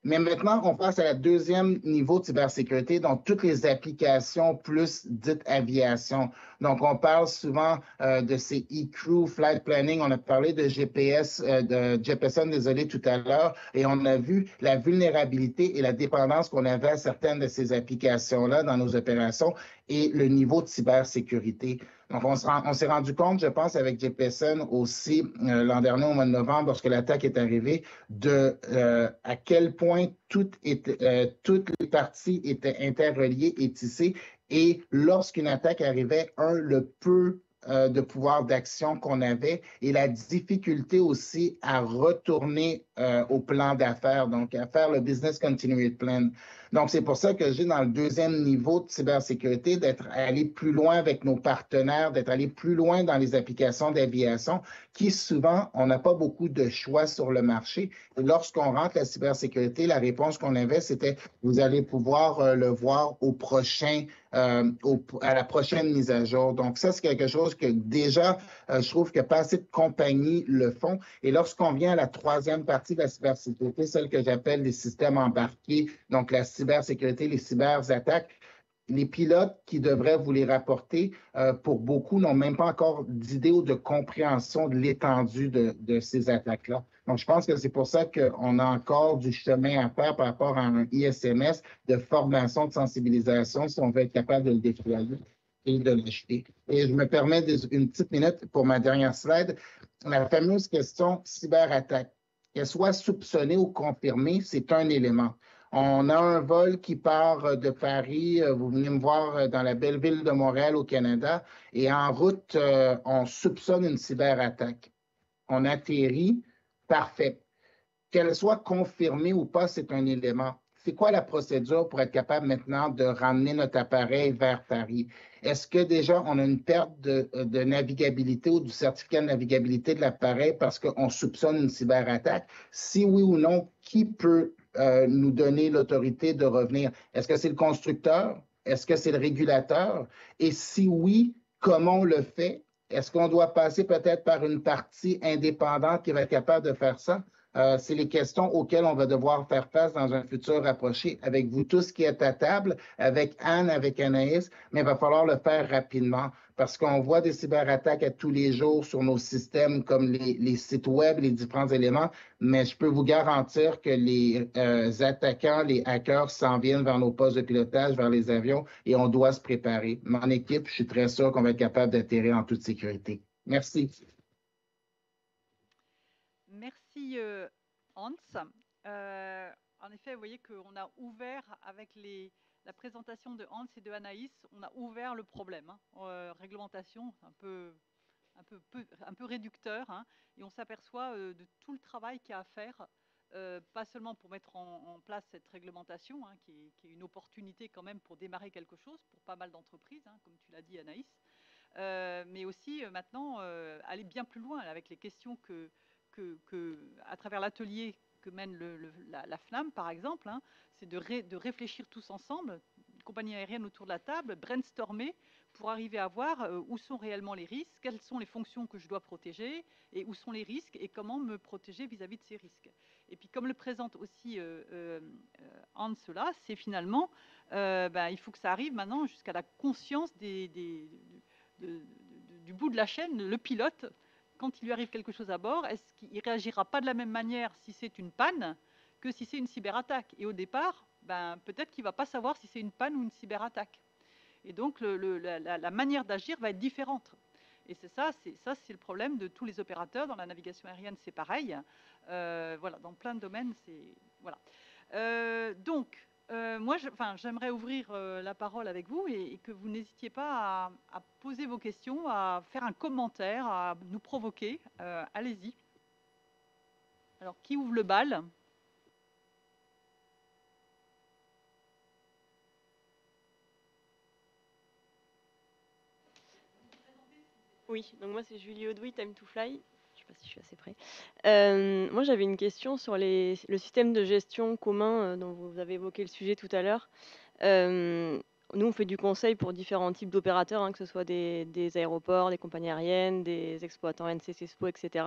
Mais maintenant, on passe à la deuxième niveau de cybersécurité, donc toutes les applications plus dites aviation. Donc, on parle souvent de ces e-crew, flight planning. On a parlé de GPS, de JPSN, désolé, tout à l'heure, et on a vu la vulnérabilité et la dépendance qu'on avait à certaines de ces applications-là dans nos opérations et le niveau de cybersécurité. Donc, on s'est rendu compte, je pense, avec JPSN aussi l'an dernier, au mois de novembre, lorsque l'attaque est arrivée, à quel point toutes les parties étaient interreliées et tissées. Et lorsqu'une attaque arrivait, le peu de pouvoir d'action qu'on avait et la difficulté aussi à retourner au plan d'affaires, donc à faire le business continuity plan. Donc, c'est pour ça que j'ai dans le deuxième niveau de cybersécurité d'être allé plus loin avec nos partenaires, d'être allé plus loin dans les applications d'aviation, qui souvent, on n'a pas beaucoup de choix sur le marché. Et lorsqu'on rentre la cybersécurité, la réponse qu'on avait, c'était vous allez pouvoir le voir à la prochaine mise à jour. Donc, ça, c'est quelque chose que déjà, je trouve que pas assez de compagnies le font. Et lorsqu'on vient à la troisième partie de la cybersécurité, celle que j'appelle les systèmes embarqués, donc la cybersécurité, les cyberattaques, les pilotes qui devraient vous les rapporter, pour beaucoup, n'ont même pas encore d'idée ou de compréhension de l'étendue de ces attaques-là. Donc, je pense que c'est pour ça qu'on a encore du chemin à faire par rapport à un ISMS de formation, de sensibilisation, si on veut être capable de le déployer et de l'acheter. Et je me permets une petite minute pour ma dernière slide. La fameuse question cyberattaque, qu'elle soit soupçonnée ou confirmée, c'est un élément. On a un vol qui part de Paris, vous venez me voir dans la belle ville de Montréal au Canada, et en route, on soupçonne une cyberattaque. On atterrit, parfait. Qu'elle soit confirmée ou pas, c'est un élément. C'est quoi la procédure pour être capable maintenant de ramener notre appareil vers Paris? Est-ce que déjà on a une perte de navigabilité ou du certificat de navigabilité de l'appareil parce qu'on soupçonne une cyberattaque? Si oui ou non, qui peut nous donner l'autorité de revenir? Est-ce que c'est le constructeur? Est-ce que c'est le régulateur? Et si oui, comment on le fait? Est-ce qu'on doit passer peut-être par une partie indépendante qui va être capable de faire ça? C'est les questions auxquelles on va devoir faire face dans un futur rapproché avec vous tous qui êtes à table, avec Anne, avec Anaïs, mais il va falloir le faire rapidement parce qu'on voit des cyberattaques à tous les jours sur nos systèmes comme les sites web, les différents éléments, mais je peux vous garantir que les attaquants, les hackers s'en viennent vers nos postes de pilotage, vers les avions et on doit se préparer. Mon équipe, je suis très sûr qu'on va être capable d'atterrir en toute sécurité. Merci. Merci Hans. En effet, vous voyez qu'on a ouvert avec la présentation de Hans et de Anaïs, on a ouvert le problème. Réglementation, un peu réducteur, et on s'aperçoit de tout le travail qu'il y a à faire, pas seulement pour mettre en place cette réglementation, qui est une opportunité quand même pour démarrer quelque chose pour pas mal d'entreprises, comme tu l'as dit Anaïs, mais aussi maintenant aller bien plus loin avec les questions à travers l'atelier que mène la FNAM, par exemple, c'est de réfléchir tous ensemble, compagnie aérienne autour de la table, brainstormer pour arriver à voir où sont réellement les risques, quelles sont les fonctions que je dois protéger et où sont les risques et comment me protéger vis-à-vis de ces risques. Et puis comme le présente aussi Hans là, c'est finalement, il faut que ça arrive maintenant jusqu'à la conscience du bout de la chaîne, le pilote. Quand il lui arrive quelque chose à bord, est-ce qu'il ne réagira pas de la même manière si c'est une panne que si c'est une cyberattaque? Et au départ, peut-être qu'il ne va pas savoir si c'est une panne ou une cyberattaque. Et donc, la manière d'agir va être différente. Et c'est le problème de tous les opérateurs. Dans la navigation aérienne, c'est pareil. Voilà, dans plein de domaines, c'est... Voilà. Donc, moi, j'aimerais ouvrir la parole avec vous et que vous n'hésitiez pas à poser vos questions, à faire un commentaire, à nous provoquer. Allez-y. Alors, qui ouvre le bal? Oui, donc moi c'est Julie Audouy, Time to Fly. Je sais pas si je suis assez près. Moi j'avais une question sur le système de gestion commun dont vous avez évoqué le sujet tout à l'heure. Nous on fait du conseil pour différents types d'opérateurs, que ce soit des aéroports, des compagnies aériennes, des exploitants NCC SPO, etc.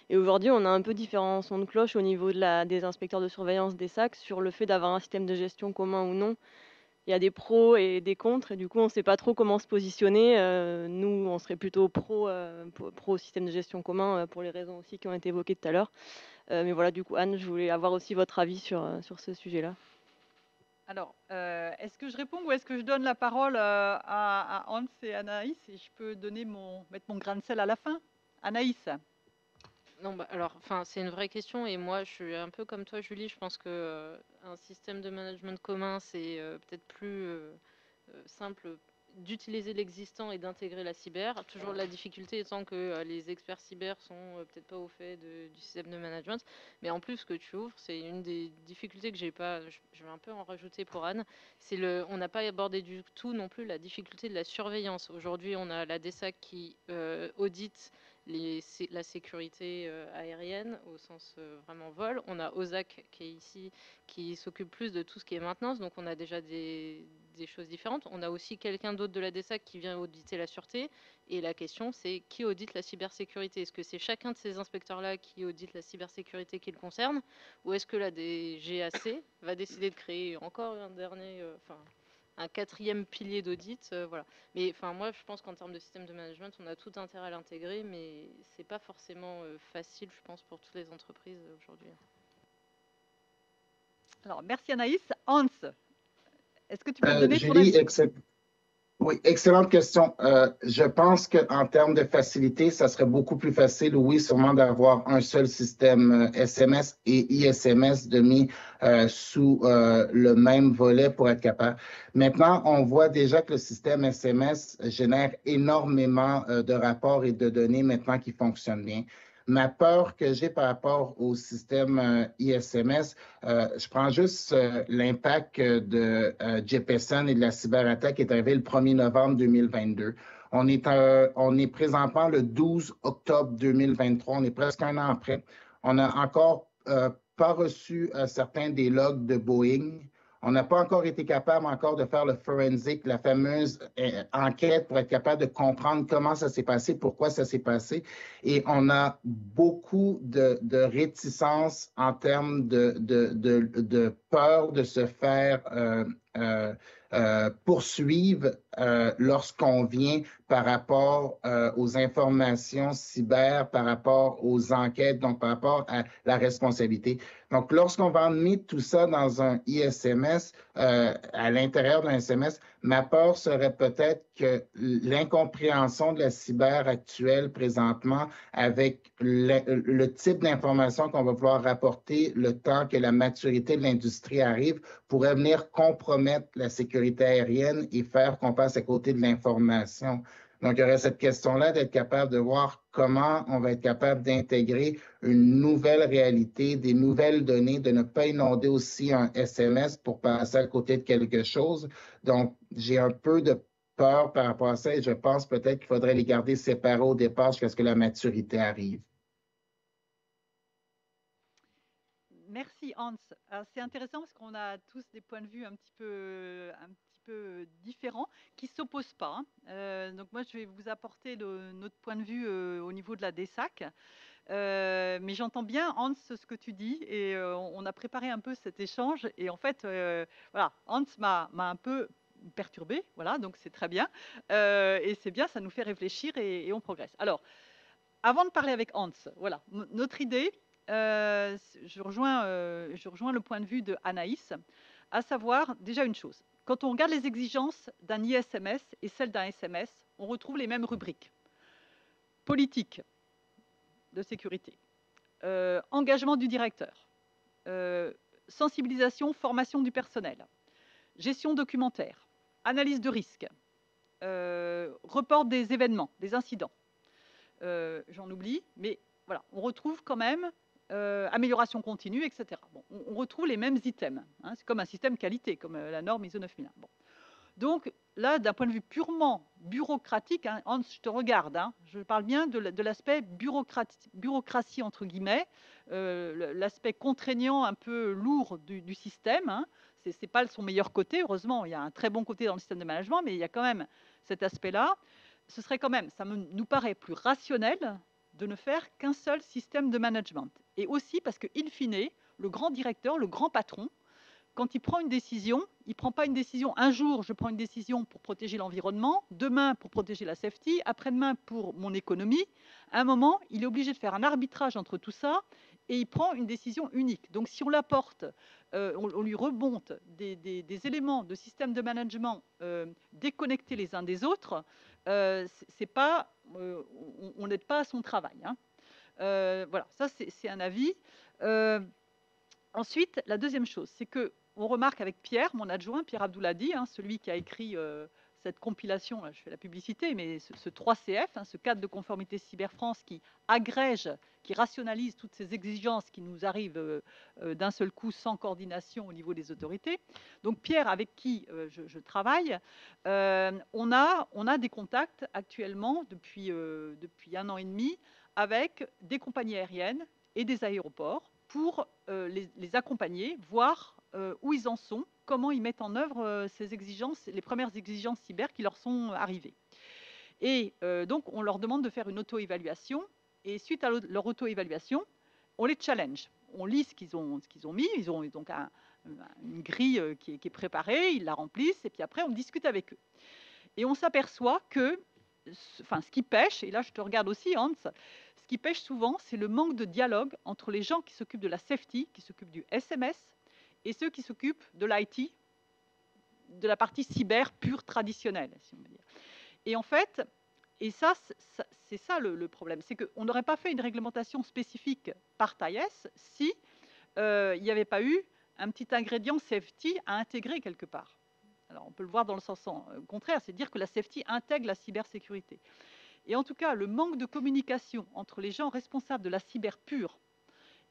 Et aujourd'hui on a un peu différents sons de cloche au niveau des inspecteurs de surveillance des SAC sur le fait d'avoir un système de gestion commun ou non. Il y a des pros et des contre, et du coup, on ne sait pas trop comment se positionner. Nous, on serait plutôt pro système de gestion commun pour les raisons aussi qui ont été évoquées tout à l'heure. Mais voilà, du coup, Anne, je voulais avoir aussi votre avis sur ce sujet-là. Alors, est-ce que je réponds ou est-ce que je donne la parole à Hans et Anaïs et je peux mettre mon grain de sel à la fin? Anaïs. Non, alors, c'est une vraie question et moi, je suis un peu comme toi, Julie. Je pense que un système de management commun, c'est peut-être plus simple d'utiliser l'existant et d'intégrer la cyber. Toujours la difficulté étant que les experts cyber sont peut-être pas au fait du système de management. Mais en plus, ce que tu ouvres, c'est une des difficultés que j'ai pas. Je vais un peu en rajouter pour Anne. On n'a pas abordé du tout non plus la difficulté de la surveillance. Aujourd'hui, on a la DSAC qui audite la sécurité aérienne au sens vraiment vol. On a OSAC qui est ici, qui s'occupe plus de tout ce qui est maintenance. Donc on a déjà des choses différentes. On a aussi quelqu'un d'autre de la DSAC qui vient auditer la sûreté. Et la question, c'est qui audite la cybersécurité? Est-ce que c'est chacun de ces inspecteurs-là qui audite la cybersécurité qui le concerne? Ou est-ce que la DGAC va décider de créer encore un dernier... un quatrième pilier d'audit, voilà. Mais moi, je pense qu'en termes de système de management, on a tout intérêt à l'intégrer, mais c'est pas forcément facile, je pense, pour toutes les entreprises aujourd'hui. Alors, merci Anaïs. Hans, est-ce que tu peux me donner ton Julie, avis? Oui, excellente question. Je pense qu'en termes de facilité, ça serait beaucoup plus facile, oui, sûrement d'avoir un seul système SMS et ISMS mis sous le même volet pour être capable. Maintenant, on voit déjà que le système SMS génère énormément de rapports et de données maintenant qui fonctionnent bien. Ma peur que j'ai par rapport au système ISMS, je prends juste l'impact de Jeppesen et de la cyberattaque qui est arrivée le 1er novembre 2022. On est présentement le 12 octobre 2023, on est presque un an après. On n'a encore pas reçu certains des logs de Boeing. On n'a pas encore été capable de faire le forensic, la fameuse enquête pour être capable de comprendre comment ça s'est passé, pourquoi ça s'est passé. Et on a beaucoup de réticence en termes de peur de se faire poursuivre lorsqu'on vient par rapport aux informations cyber, par rapport aux enquêtes, donc par rapport à la responsabilité. Donc, lorsqu'on va emmener tout ça dans un ISMS, à l'intérieur d'un SMS, ma peur serait peut-être que l'incompréhension de la cyber actuelle présentement avec le type d'information qu'on va pouvoir rapporter le temps que la maturité de l'industrie arrive pourrait venir compromettre la sécurité aérienne et faire qu'on passe à côté de l'information. Donc, il y aurait cette question-là d'être capable de voir comment on va être capable d'intégrer une nouvelle réalité, des nouvelles données, de ne pas inonder aussi un SMS pour passer à côté de quelque chose. Donc, j'ai un peu de peur par rapport à ça et je pense peut-être qu'il faudrait les garder séparés au départ jusqu'à ce que la maturité arrive. Merci Hans. C'est intéressant parce qu'on a tous des points de vue un petit peu différents qui ne s'opposent pas. Donc moi, je vais vous apporter notre point de vue au niveau de la DSAC. Mais j'entends bien, Hans, ce que tu dis, et on a préparé un peu cet échange. Et en fait, voilà, Hans m'a un peu perturbé, voilà, donc c'est très bien. Et c'est bien, ça nous fait réfléchir et on progresse. Alors, avant de parler avec Hans, voilà, notre idée, je rejoins le point de vue de Anaïs, à savoir déjà une chose. Quand on regarde les exigences d'un ISMS et celles d'un SMS, on retrouve les mêmes rubriques. Politique de sécurité, engagement du directeur, sensibilisation, formation du personnel, gestion documentaire, analyse de risque, report des événements, des incidents. J'en oublie, mais voilà, on retrouve quand même amélioration continue, etc. Bon, on retrouve les mêmes items. Hein, c'est comme un système qualité, comme la norme ISO 9001. Bon. Donc là, d'un point de vue purement bureaucratique, hein, Hans, je te regarde, hein, je parle bien de l'aspect bureaucratie, entre guillemets, l'aspect contraignant un peu lourd du système. Hein, ce n'est pas son meilleur côté, heureusement, il y a un très bon côté dans le système de management, mais il y a quand même cet aspect-là. Ce serait quand même, ça nous paraît plus rationnel de ne faire qu'un seul système de management. Et aussi parce que, in fine, le grand directeur, le grand patron, quand il prend une décision, il ne prend pas une décision. Un jour, je prends une décision pour protéger l'environnement, demain pour protéger la safety, après-demain pour mon économie. À un moment, il est obligé de faire un arbitrage entre tout ça et il prend une décision unique. Donc, si on l'apporte, on lui remonte des éléments de système de management déconnectés les uns des autres, c'est pas, on n'aide pas à son travail. Hein. Voilà, ça c'est un avis. Ensuite, la deuxième chose, c'est que on remarque avec Pierre, mon adjoint, Pierre Abdouladi, hein, celui qui a écrit cette compilation, là, je fais la publicité, mais ce 3CF, ce cadre de conformité Cyber France qui agrège, qui rationalise toutes ces exigences qui nous arrivent d'un seul coup sans coordination au niveau des autorités. Donc Pierre, avec qui je travaille, on a des contacts actuellement depuis 1 an et demi avec des compagnies aériennes et des aéroports pour les accompagner, voir où ils en sont, comment ils mettent en œuvre ces exigences, les premières exigences cyber qui leur sont arrivées. Et donc, on leur demande de faire une auto-évaluation, et suite à leur auto-évaluation, on les challenge. On lit ce qu'ils ont mis, ils ont donc une grille qui est préparée, ils la remplissent, et puis après, on discute avec eux. Et on s'aperçoit que, ce qui pêche, et là je te regarde aussi Hans, ce qui pêche souvent, c'est le manque de dialogue entre les gens qui s'occupent de la safety, qui s'occupent du SMS, et ceux qui s'occupent de l'IT, de la partie cyber pure traditionnelle, si on veut dire. Et en fait, et ça, c'est ça le problème, c'est qu'on n'aurait pas fait une réglementation spécifique par TAIES si il n'y avait pas eu un petit ingrédient safety à intégrer quelque part. Alors, on peut le voir dans le sens contraire, c'est dire que la safety intègre la cybersécurité. Et en tout cas, le manque de communication entre les gens responsables de la cyber pure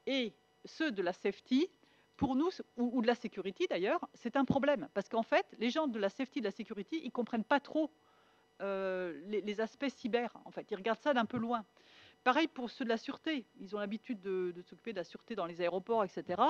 et ceux de la safety, pour nous, ou de la sécurité d'ailleurs, c'est un problème. Parce qu'en fait, les gens de la safety, de la sécurité, ils ne comprennent pas trop les aspects cyber. En fait, ils regardent ça d'un peu loin. Pareil pour ceux de la sûreté. Ils ont l'habitude de s'occuper de la sûreté dans les aéroports, etc.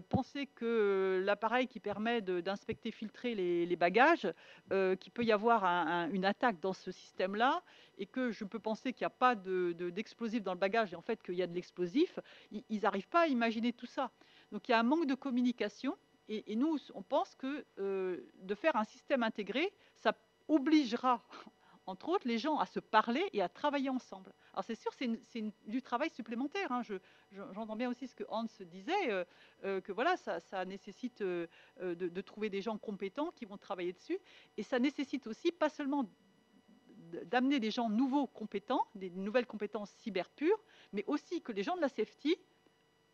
Pensez que l'appareil qui permet d'inspecter, filtrer les bagages, qu'il peut y avoir une attaque dans ce système-là, et que je peux penser qu'il n'y a pas d'explosif dans le bagage, et en fait qu'il y a de l'explosif, ils n'arrivent pas à imaginer tout ça. Donc il y a un manque de communication, et nous, on pense que de faire un système intégré, ça obligera entre autres, les gens à se parler et à travailler ensemble. Alors c'est sûr, c'est du travail supplémentaire. Hein. J'entends bien aussi ce que Hans disait, que voilà, ça nécessite de trouver des gens compétents qui vont travailler dessus. Et ça nécessite aussi pas seulement d'amener des gens nouveaux compétents, des nouvelles compétences cyber pures, mais aussi que les gens de la safety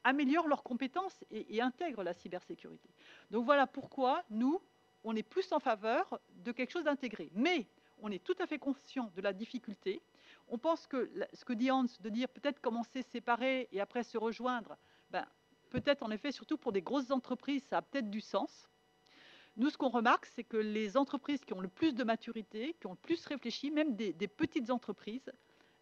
améliorent leurs compétences et intègrent la cybersécurité. Donc voilà pourquoi nous, on est plus en faveur de quelque chose d'intégré. Mais on est tout à fait conscient de la difficulté. On pense que ce que dit Hans, de dire peut-être commencer séparer et après se rejoindre, peut-être en effet, surtout pour des grosses entreprises, ça a peut-être du sens. Nous, ce qu'on remarque, c'est que les entreprises qui ont le plus de maturité, qui ont le plus réfléchi, même des petites entreprises,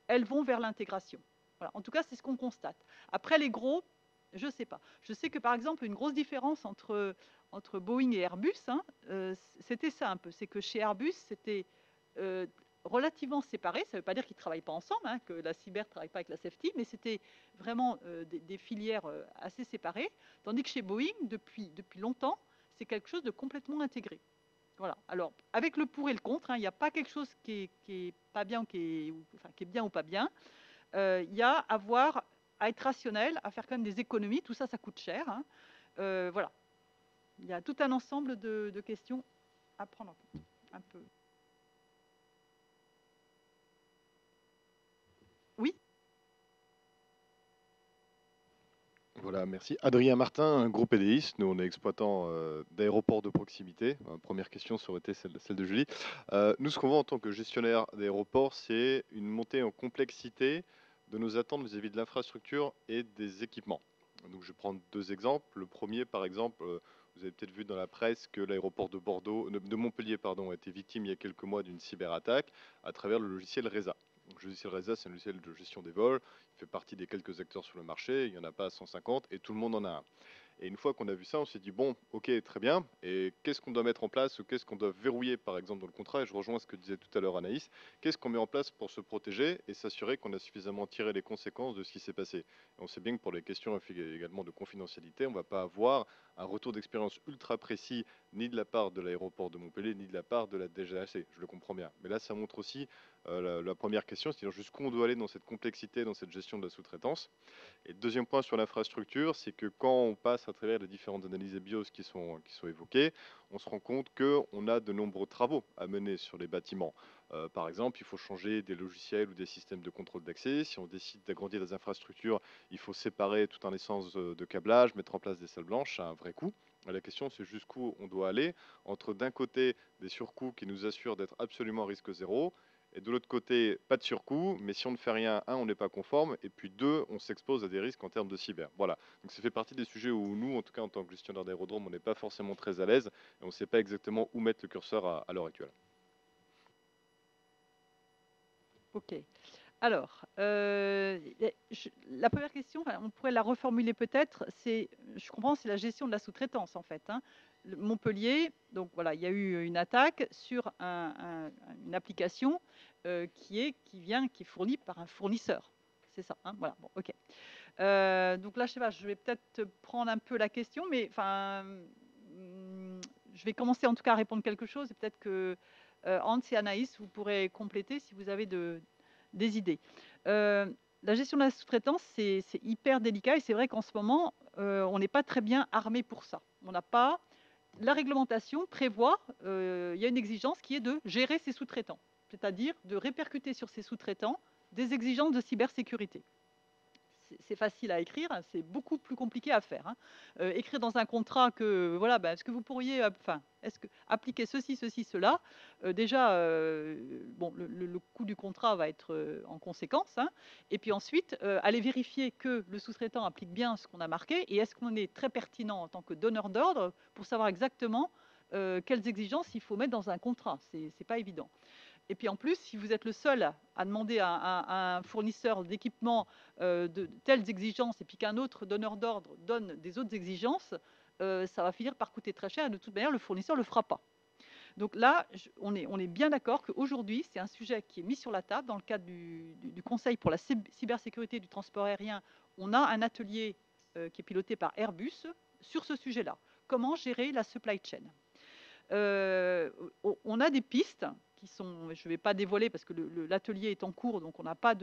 elles vont vers l'intégration. Voilà. En tout cas, c'est ce qu'on constate. Après, les gros, je ne sais pas. Je sais que, par exemple, une grosse différence entre Boeing et Airbus, c'était ça un peu. C'est que chez Airbus, c'était relativement séparé. Ça ne veut pas dire qu'ils ne travaillent pas ensemble, que la cyber ne travaille pas avec la safety, mais c'était vraiment des filières assez séparées. Tandis que chez Boeing, depuis longtemps, c'est quelque chose de complètement intégré. Voilà. Alors, avec le pour et le contre, il n'y a pas quelque chose qui est pas bien, qui est bien ou pas bien. Il y a à être rationnel, à faire quand même des économies. Tout ça, ça coûte cher. Voilà. Il y a tout un ensemble de questions à prendre en compte. Un peu. Oui. Voilà, merci. Adrien Martin, groupe EDIS. Nous, on est exploitant d'aéroports de proximité. Première question, ça aurait été celle de Julie. Nous, ce qu'on voit en tant que gestionnaire d'aéroports, c'est une montée en complexité de nos attentes vis-à-vis de l'infrastructure et des équipements. Donc, je vais prendre deux exemples. Le premier, par exemple, vous avez peut-être vu dans la presse que l'aéroport de Montpellier a été victime il y a quelques mois d'une cyberattaque à travers le logiciel RESA. Donc, le logiciel RESA, c'est un logiciel de gestion des vols. Il fait partie des quelques acteurs sur le marché. Il n'y en a pas 150 et tout le monde en a un. Et une fois qu'on a vu ça, on s'est dit, bon, ok, très bien. Et qu'est-ce qu'on doit mettre en place ou qu'est-ce qu'on doit verrouiller, par exemple, dans le contrat? Et je rejoins ce que disait tout à l'heure Anaïs. Qu'est-ce qu'on met en place pour se protéger et s'assurer qu'on a suffisamment tiré les conséquences de ce qui s'est passé? Et on sait bien que pour les questions également de confidentialité, on ne va pas avoir un retour d'expérience ultra précis ni de la part de l'aéroport de Montpellier, ni de la part de la DGAC. Je le comprends bien. Mais là, ça montre aussi la première question, c'est-à-dire jusqu'où on doit aller dans cette complexité, dans cette gestion de la sous-traitance. Et le deuxième point sur l'infrastructure, c'est que quand on passe à travers les différentes analyses BIOS qui sont évoquées, on se rend compte qu'on a de nombreux travaux à mener sur les bâtiments. Par exemple, il faut changer des logiciels ou des systèmes de contrôle d'accès. Si on décide d'agrandir les infrastructures, il faut séparer tout un essence de câblage, mettre en place des salles blanches, ça a un vrai coût. La question, c'est jusqu'où on doit aller entre d'un côté des surcoûts qui nous assurent d'être absolument risque zéro, et de l'autre côté, pas de surcoût, mais si on ne fait rien, un, on n'est pas conforme, et puis deux, on s'expose à des risques en termes de cyber. Voilà, donc ça fait partie des sujets où nous, en tout cas en tant que gestionnaire d'aérodrome, on n'est pas forcément très à l'aise, et on ne sait pas exactement où mettre le curseur à l'heure actuelle. Ok. Alors, la première question, on pourrait la reformuler peut-être, je comprends, c'est la gestion de la sous-traitance en fait. Hein. Montpellier, donc voilà, il y a eu une attaque sur une application qui est fournie par un fournisseur. C'est ça, hein, voilà, bon, ok. Donc là, je sais pas, je vais peut-être prendre un peu la question, mais enfin, je vais commencer en tout cas à répondre quelque chose, et peut-être que Hans et Anaïs, vous pourrez compléter si vous avez des idées. La gestion de la sous-traitance, c'est hyper délicat et c'est vrai qu'en ce moment, on n'est pas très bien armé pour ça. On n'a pas. La réglementation prévoit, il y a une exigence qui est de gérer ses sous-traitants, c'est-à-dire de répercuter sur ses sous-traitants des exigences de cybersécurité. C'est facile à écrire, c'est beaucoup plus compliqué à faire. Hein. Écrire dans un contrat que, voilà, est-ce que vous pourriez, appliquer ceci, cela, déjà, bon, le coût du contrat va être en conséquence. Hein. Et puis ensuite, aller vérifier que le sous-traitant applique bien ce qu'on a marqué et est-ce qu'on est très pertinent en tant que donneur d'ordre pour savoir exactement quelles exigences il faut mettre dans un contrat. C'est pas évident. Et puis en plus, si vous êtes le seul à demander à un fournisseur d'équipement de telles exigences et puis qu'un autre donneur d'ordre donne des autres exigences, ça va finir par coûter très cher et de toute manière, le fournisseur ne le fera pas. Donc là, on est bien d'accord qu'aujourd'hui, c'est un sujet qui est mis sur la table dans le cadre du Conseil pour la cybersécurité du transport aérien. On a un atelier qui est piloté par Airbus sur ce sujet-là. Comment gérer la supply chain ? On a des pistes qui sont, je ne vais pas dévoiler parce que l'atelier est en cours, donc on n'a pas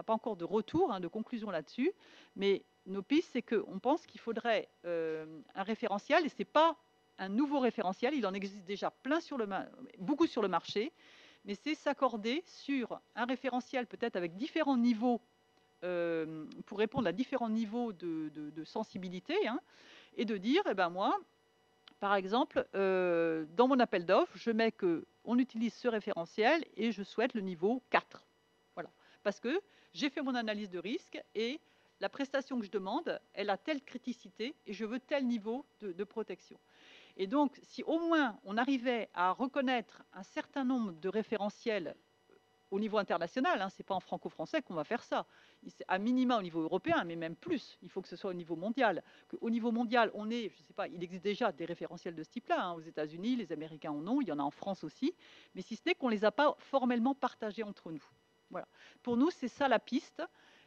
encore de retour, hein, de conclusion là-dessus. Mais nos pistes, c'est qu'on pense qu'il faudrait un référentiel, et ce n'est pas un nouveau référentiel, il en existe déjà beaucoup sur le marché, mais c'est s'accorder sur un référentiel peut-être avec différents niveaux, pour répondre à différents niveaux de sensibilité, hein, et de dire, eh ben moi, par exemple, dans mon appel d'offres, je mets qu'on utilise ce référentiel et je souhaite le niveau 4. Voilà. Parce que j'ai fait mon analyse de risque et la prestation que je demande, elle a telle criticité et je veux tel niveau de protection. Et donc, si au moins on arrivait à reconnaître un certain nombre de référentiels au niveau international, hein, ce n'est pas en franco-français qu'on va faire ça. À minima au niveau européen, mais même plus. Il faut que ce soit au niveau mondial. Au niveau mondial, je sais pas, il existe déjà des référentiels de ce type-là. Hein, aux États-Unis, les Américains en ont, il y en a en France aussi. Mais si ce n'est qu'on ne les a pas formellement partagés entre nous. Voilà. Pour nous, c'est ça la piste.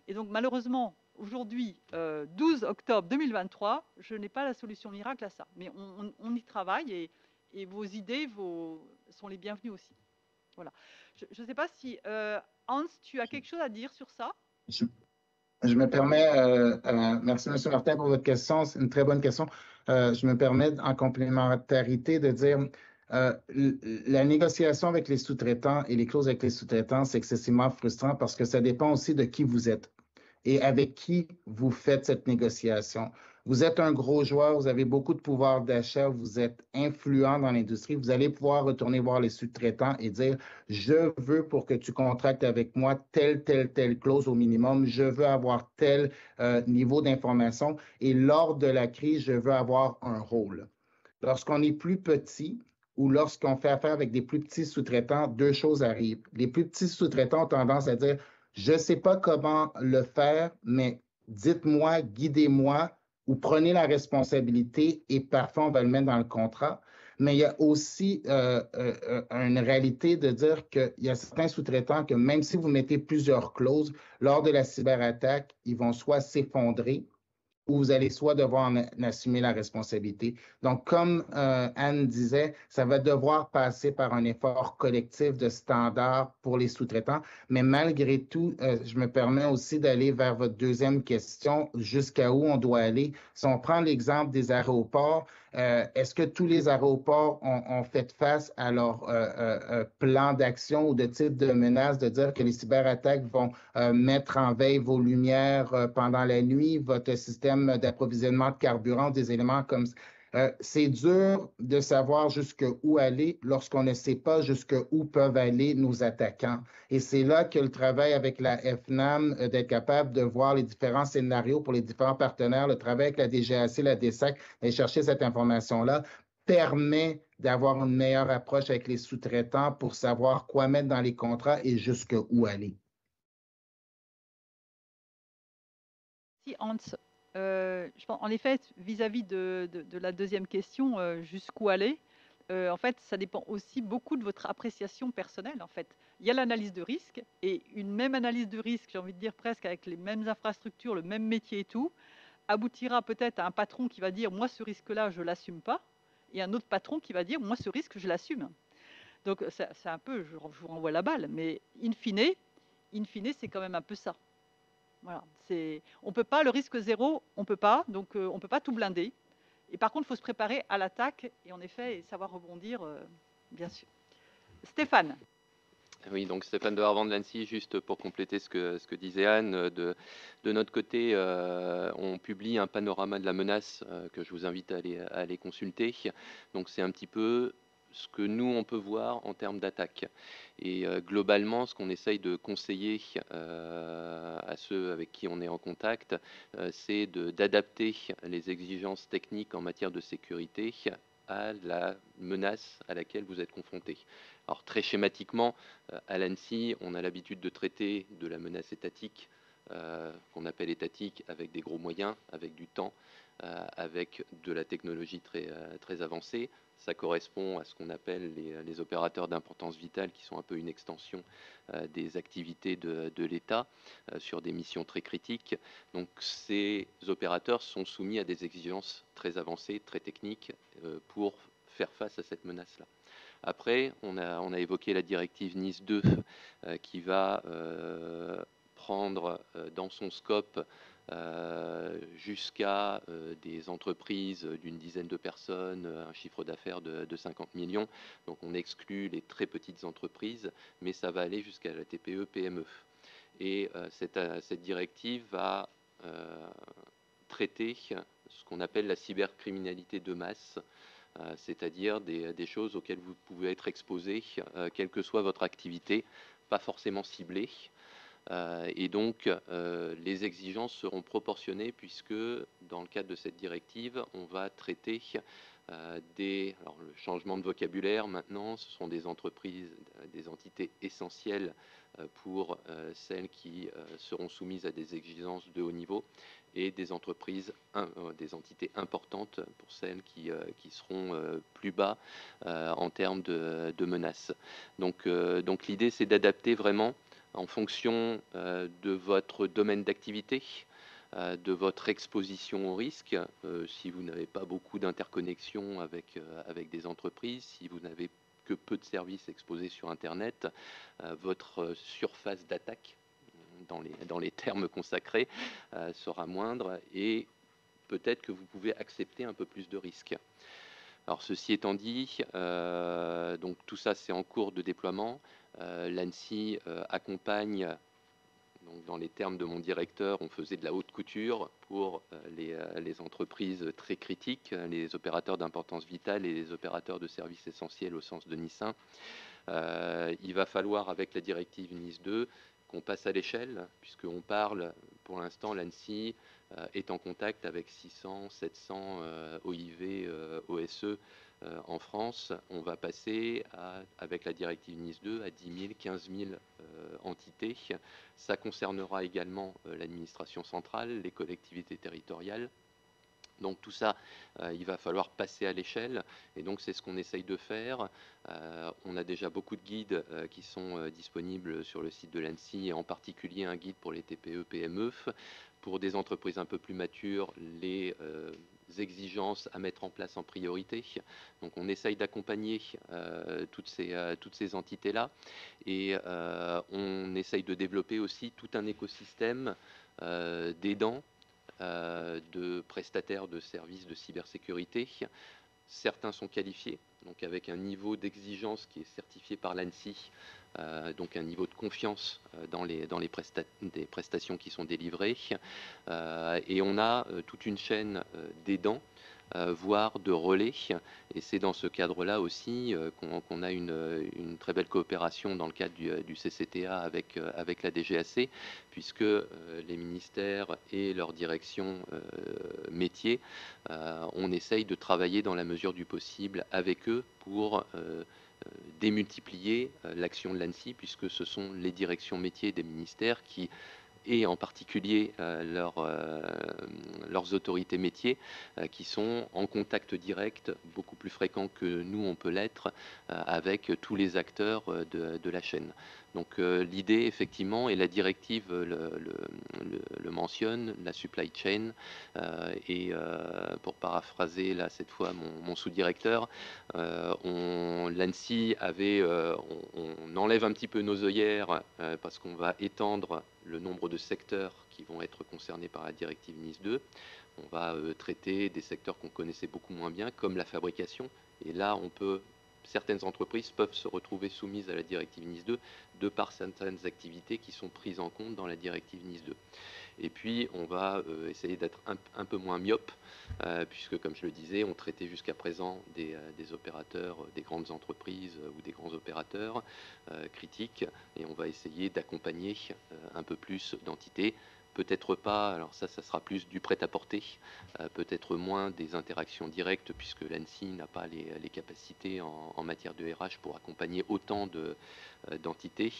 Et donc, malheureusement, aujourd'hui, 12 octobre 2023, je n'ai pas la solution miracle à ça. Mais on y travaille et vos idées sont les bienvenues aussi. Voilà. Je ne sais pas si, Hans, tu as quelque chose à dire sur ça? Je me permets, merci M. Martin pour votre question, c'est une très bonne question. Je me permets en complémentarité de dire la négociation avec les sous-traitants et les clauses avec les sous-traitants, c'est excessivement frustrant parce que ça dépend aussi de qui vous êtes et avec qui vous faites cette négociation. Vous êtes un gros joueur, vous avez beaucoup de pouvoir d'achat, vous êtes influent dans l'industrie, vous allez pouvoir retourner voir les sous-traitants et dire « Je veux pour que tu contractes avec moi telle clause au minimum, je veux avoir tel niveau d'information et lors de la crise, je veux avoir un rôle. » Lorsqu'on est plus petit, ou lorsqu'on fait affaire avec des plus petits sous-traitants, deux choses arrivent. Les plus petits sous-traitants ont tendance à dire « Je ne sais pas comment le faire, mais dites-moi, guidez-moi ou prenez la responsabilité et parfois on va le mettre dans le contrat. » Mais il y a aussi une réalité de dire qu'il y a certains sous-traitants que même si vous mettez plusieurs clauses, lors de la cyberattaque, ils vont soit s'effondrer où vous allez soit devoir en assumer la responsabilité. Donc, comme Anne disait, ça va devoir passer par un effort collectif de standards pour les sous-traitants. Mais malgré tout, je me permets aussi d'aller vers votre deuxième question, jusqu'à où on doit aller. Si on prend l'exemple des aéroports, est-ce que tous les aéroports ont fait face à leur plan d'action ou de type de menace de dire que les cyberattaques vont mettre en veille vos lumières pendant la nuit, votre système d'approvisionnement de carburant, des éléments comme C'est dur de savoir jusqu'où aller lorsqu'on ne sait pas jusqu'où peuvent aller nos attaquants. Et c'est là que le travail avec la FNAM, d'être capable de voir les différents scénarios pour les différents partenaires, le travail avec la DGAC, la DSAC, d'aller chercher cette information-là, permet d'avoir une meilleure approche avec les sous-traitants pour savoir quoi mettre dans les contrats et jusqu'où aller. Merci Hans. Je pense, en effet, vis-à-vis de la deuxième question, jusqu'où aller, en fait, ça dépend aussi beaucoup de votre appréciation personnelle. En fait, il y a l'analyse de risque et une même analyse de risque, j'ai envie de dire presque avec les mêmes infrastructures, le même métier et tout, aboutira peut-être à un patron qui va dire moi ce risque-là je l'assume pas, et un autre patron qui va dire moi ce risque je l'assume. Donc c'est un peu, je vous renvoie la balle, mais in fine c'est quand même un peu ça. Voilà, on peut pas, le risque zéro, on peut pas, donc on peut pas tout blinder. Et par contre, il faut se préparer à l'attaque et en effet savoir rebondir, bien sûr. Stéphane. Oui, donc Stéphane de Harvard de l'ANSSI, juste pour compléter ce que disait Anne, de notre côté, on publie un panorama de la menace que je vous invite à aller consulter. Donc c'est un petit peu ce que nous, on peut voir en termes d'attaque. Et globalement, ce qu'on essaye de conseiller à ceux avec qui on est en contact, c'est d'adapter les exigences techniques en matière de sécurité à la menace à laquelle vous êtes confronté. Alors très schématiquement, à l'ANSSI, on a l'habitude de traiter de la menace étatique, qu'on appelle étatique, avec des gros moyens, avec du temps, avec de la technologie très avancée. Ça correspond à ce qu'on appelle les opérateurs d'importance vitale, qui sont un peu une extension des activités de l'État sur des missions très critiques. Donc ces opérateurs sont soumis à des exigences très avancées, très techniques, pour faire face à cette menace-là. Après, on a évoqué la directive Nice 2 qui va prendre dans son scope jusqu'à des entreprises d'une dizaine de personnes, un chiffre d'affaires de 50 millions. Donc on exclut les très petites entreprises, mais ça va aller jusqu'à la TPE, PME. Et cette directive va traiter ce qu'on appelle la cybercriminalité de masse, c'est-à-dire des choses auxquelles vous pouvez être exposé, quelle que soit votre activité, pas forcément ciblée. Et donc, les exigences seront proportionnées puisque, dans le cadre de cette directive, on va traiter alors le changement de vocabulaire maintenant, ce sont des entreprises, des entités essentielles pour celles qui seront soumises à des exigences de haut niveau, et des entreprises, des entités importantes pour celles qui seront plus bas en termes de menaces. Donc l'idée, c'est d'adapter vraiment en fonction de votre domaine d'activité, de votre exposition au risque. Si vous n'avez pas beaucoup d'interconnexion avec des entreprises, si vous n'avez que peu de services exposés sur Internet, votre surface d'attaque, dans les termes consacrés, sera moindre, et peut-être que vous pouvez accepter un peu plus de risques. Alors ceci étant dit, donc tout ça c'est en cours de déploiement. L'ANSSI accompagne, donc dans les termes de mon directeur, on faisait de la haute couture pour les entreprises très critiques, les opérateurs d'importance vitale et les opérateurs de services essentiels au sens de Nice 1. Il va falloir, avec la directive Nice 2, qu'on passe à l'échelle, puisqu'on parle, pour l'instant, l'ANSSI est en contact avec 600, 700 OIV, OSE en France. On va passer, avec la directive Nice 2, à 10 000, 15 000 entités. Ça concernera également l'administration centrale, les collectivités territoriales. Donc tout ça, il va falloir passer à l'échelle, et donc c'est ce qu'on essaye de faire. On a déjà beaucoup de guides qui sont disponibles sur le site de l'ANSSI, et en particulier un guide pour les TPE, PME. Pour des entreprises un peu plus matures, les exigences à mettre en place en priorité. Donc on essaye d'accompagner toutes ces entités-là, et on essaye de développer aussi tout un écosystème d'aidants, de prestataires de services de cybersécurité. Certains sont qualifiés, donc avec un niveau d'exigence qui est certifié par l'ANSSI, donc un niveau de confiance dans les prestations qui sont délivrées. Et on a toute une chaîne d'aidants voire de relais. Et c'est dans ce cadre-là aussi qu'on a une très belle coopération dans le cadre du CCTA avec la DGAC, puisque les ministères et leurs directions métiers, on essaye de travailler dans la mesure du possible avec eux pour démultiplier l'action de l'ANSSI, puisque ce sont les directions métiers des ministères qui, et en particulier leurs autorités métiers, qui sont en contact direct, beaucoup plus fréquent que nous on peut l'être, avec tous les acteurs de la chaîne. Donc l'idée effectivement, et la directive le mentionne, la supply chain, et pour paraphraser là cette fois mon sous-directeur, l'ANSSI on enlève un petit peu nos œillères parce qu'on va étendre le nombre de secteurs qui vont être concernés par la directive NIS 2. On va traiter des secteurs qu'on connaissait beaucoup moins bien, comme la fabrication. Et là, certaines entreprises peuvent se retrouver soumises à la directive NIS 2 de par certaines activités qui sont prises en compte dans la directive NIS 2. Et puis, on va essayer d'être un peu moins myope, puisque, comme je le disais, on traitait jusqu'à présent des opérateurs, des grandes entreprises ou des grands opérateurs critiques, et on va essayer d'accompagner un peu plus d'entités. Peut-être pas, alors ça sera plus du prêt-à-porter, peut-être moins des interactions directes, puisque l'ANSSI n'a pas les capacités en matière de RH pour accompagner autant d'entités.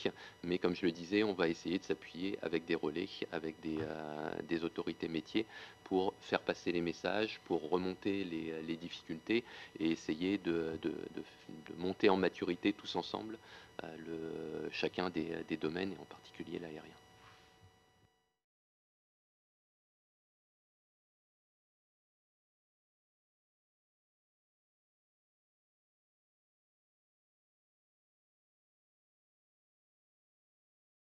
Mais comme je le disais, on va essayer de s'appuyer avec des relais, avec des autorités métiers pour faire passer les messages, pour remonter les difficultés et essayer de monter en maturité tous ensemble chacun des domaines, et en particulier l'aérien.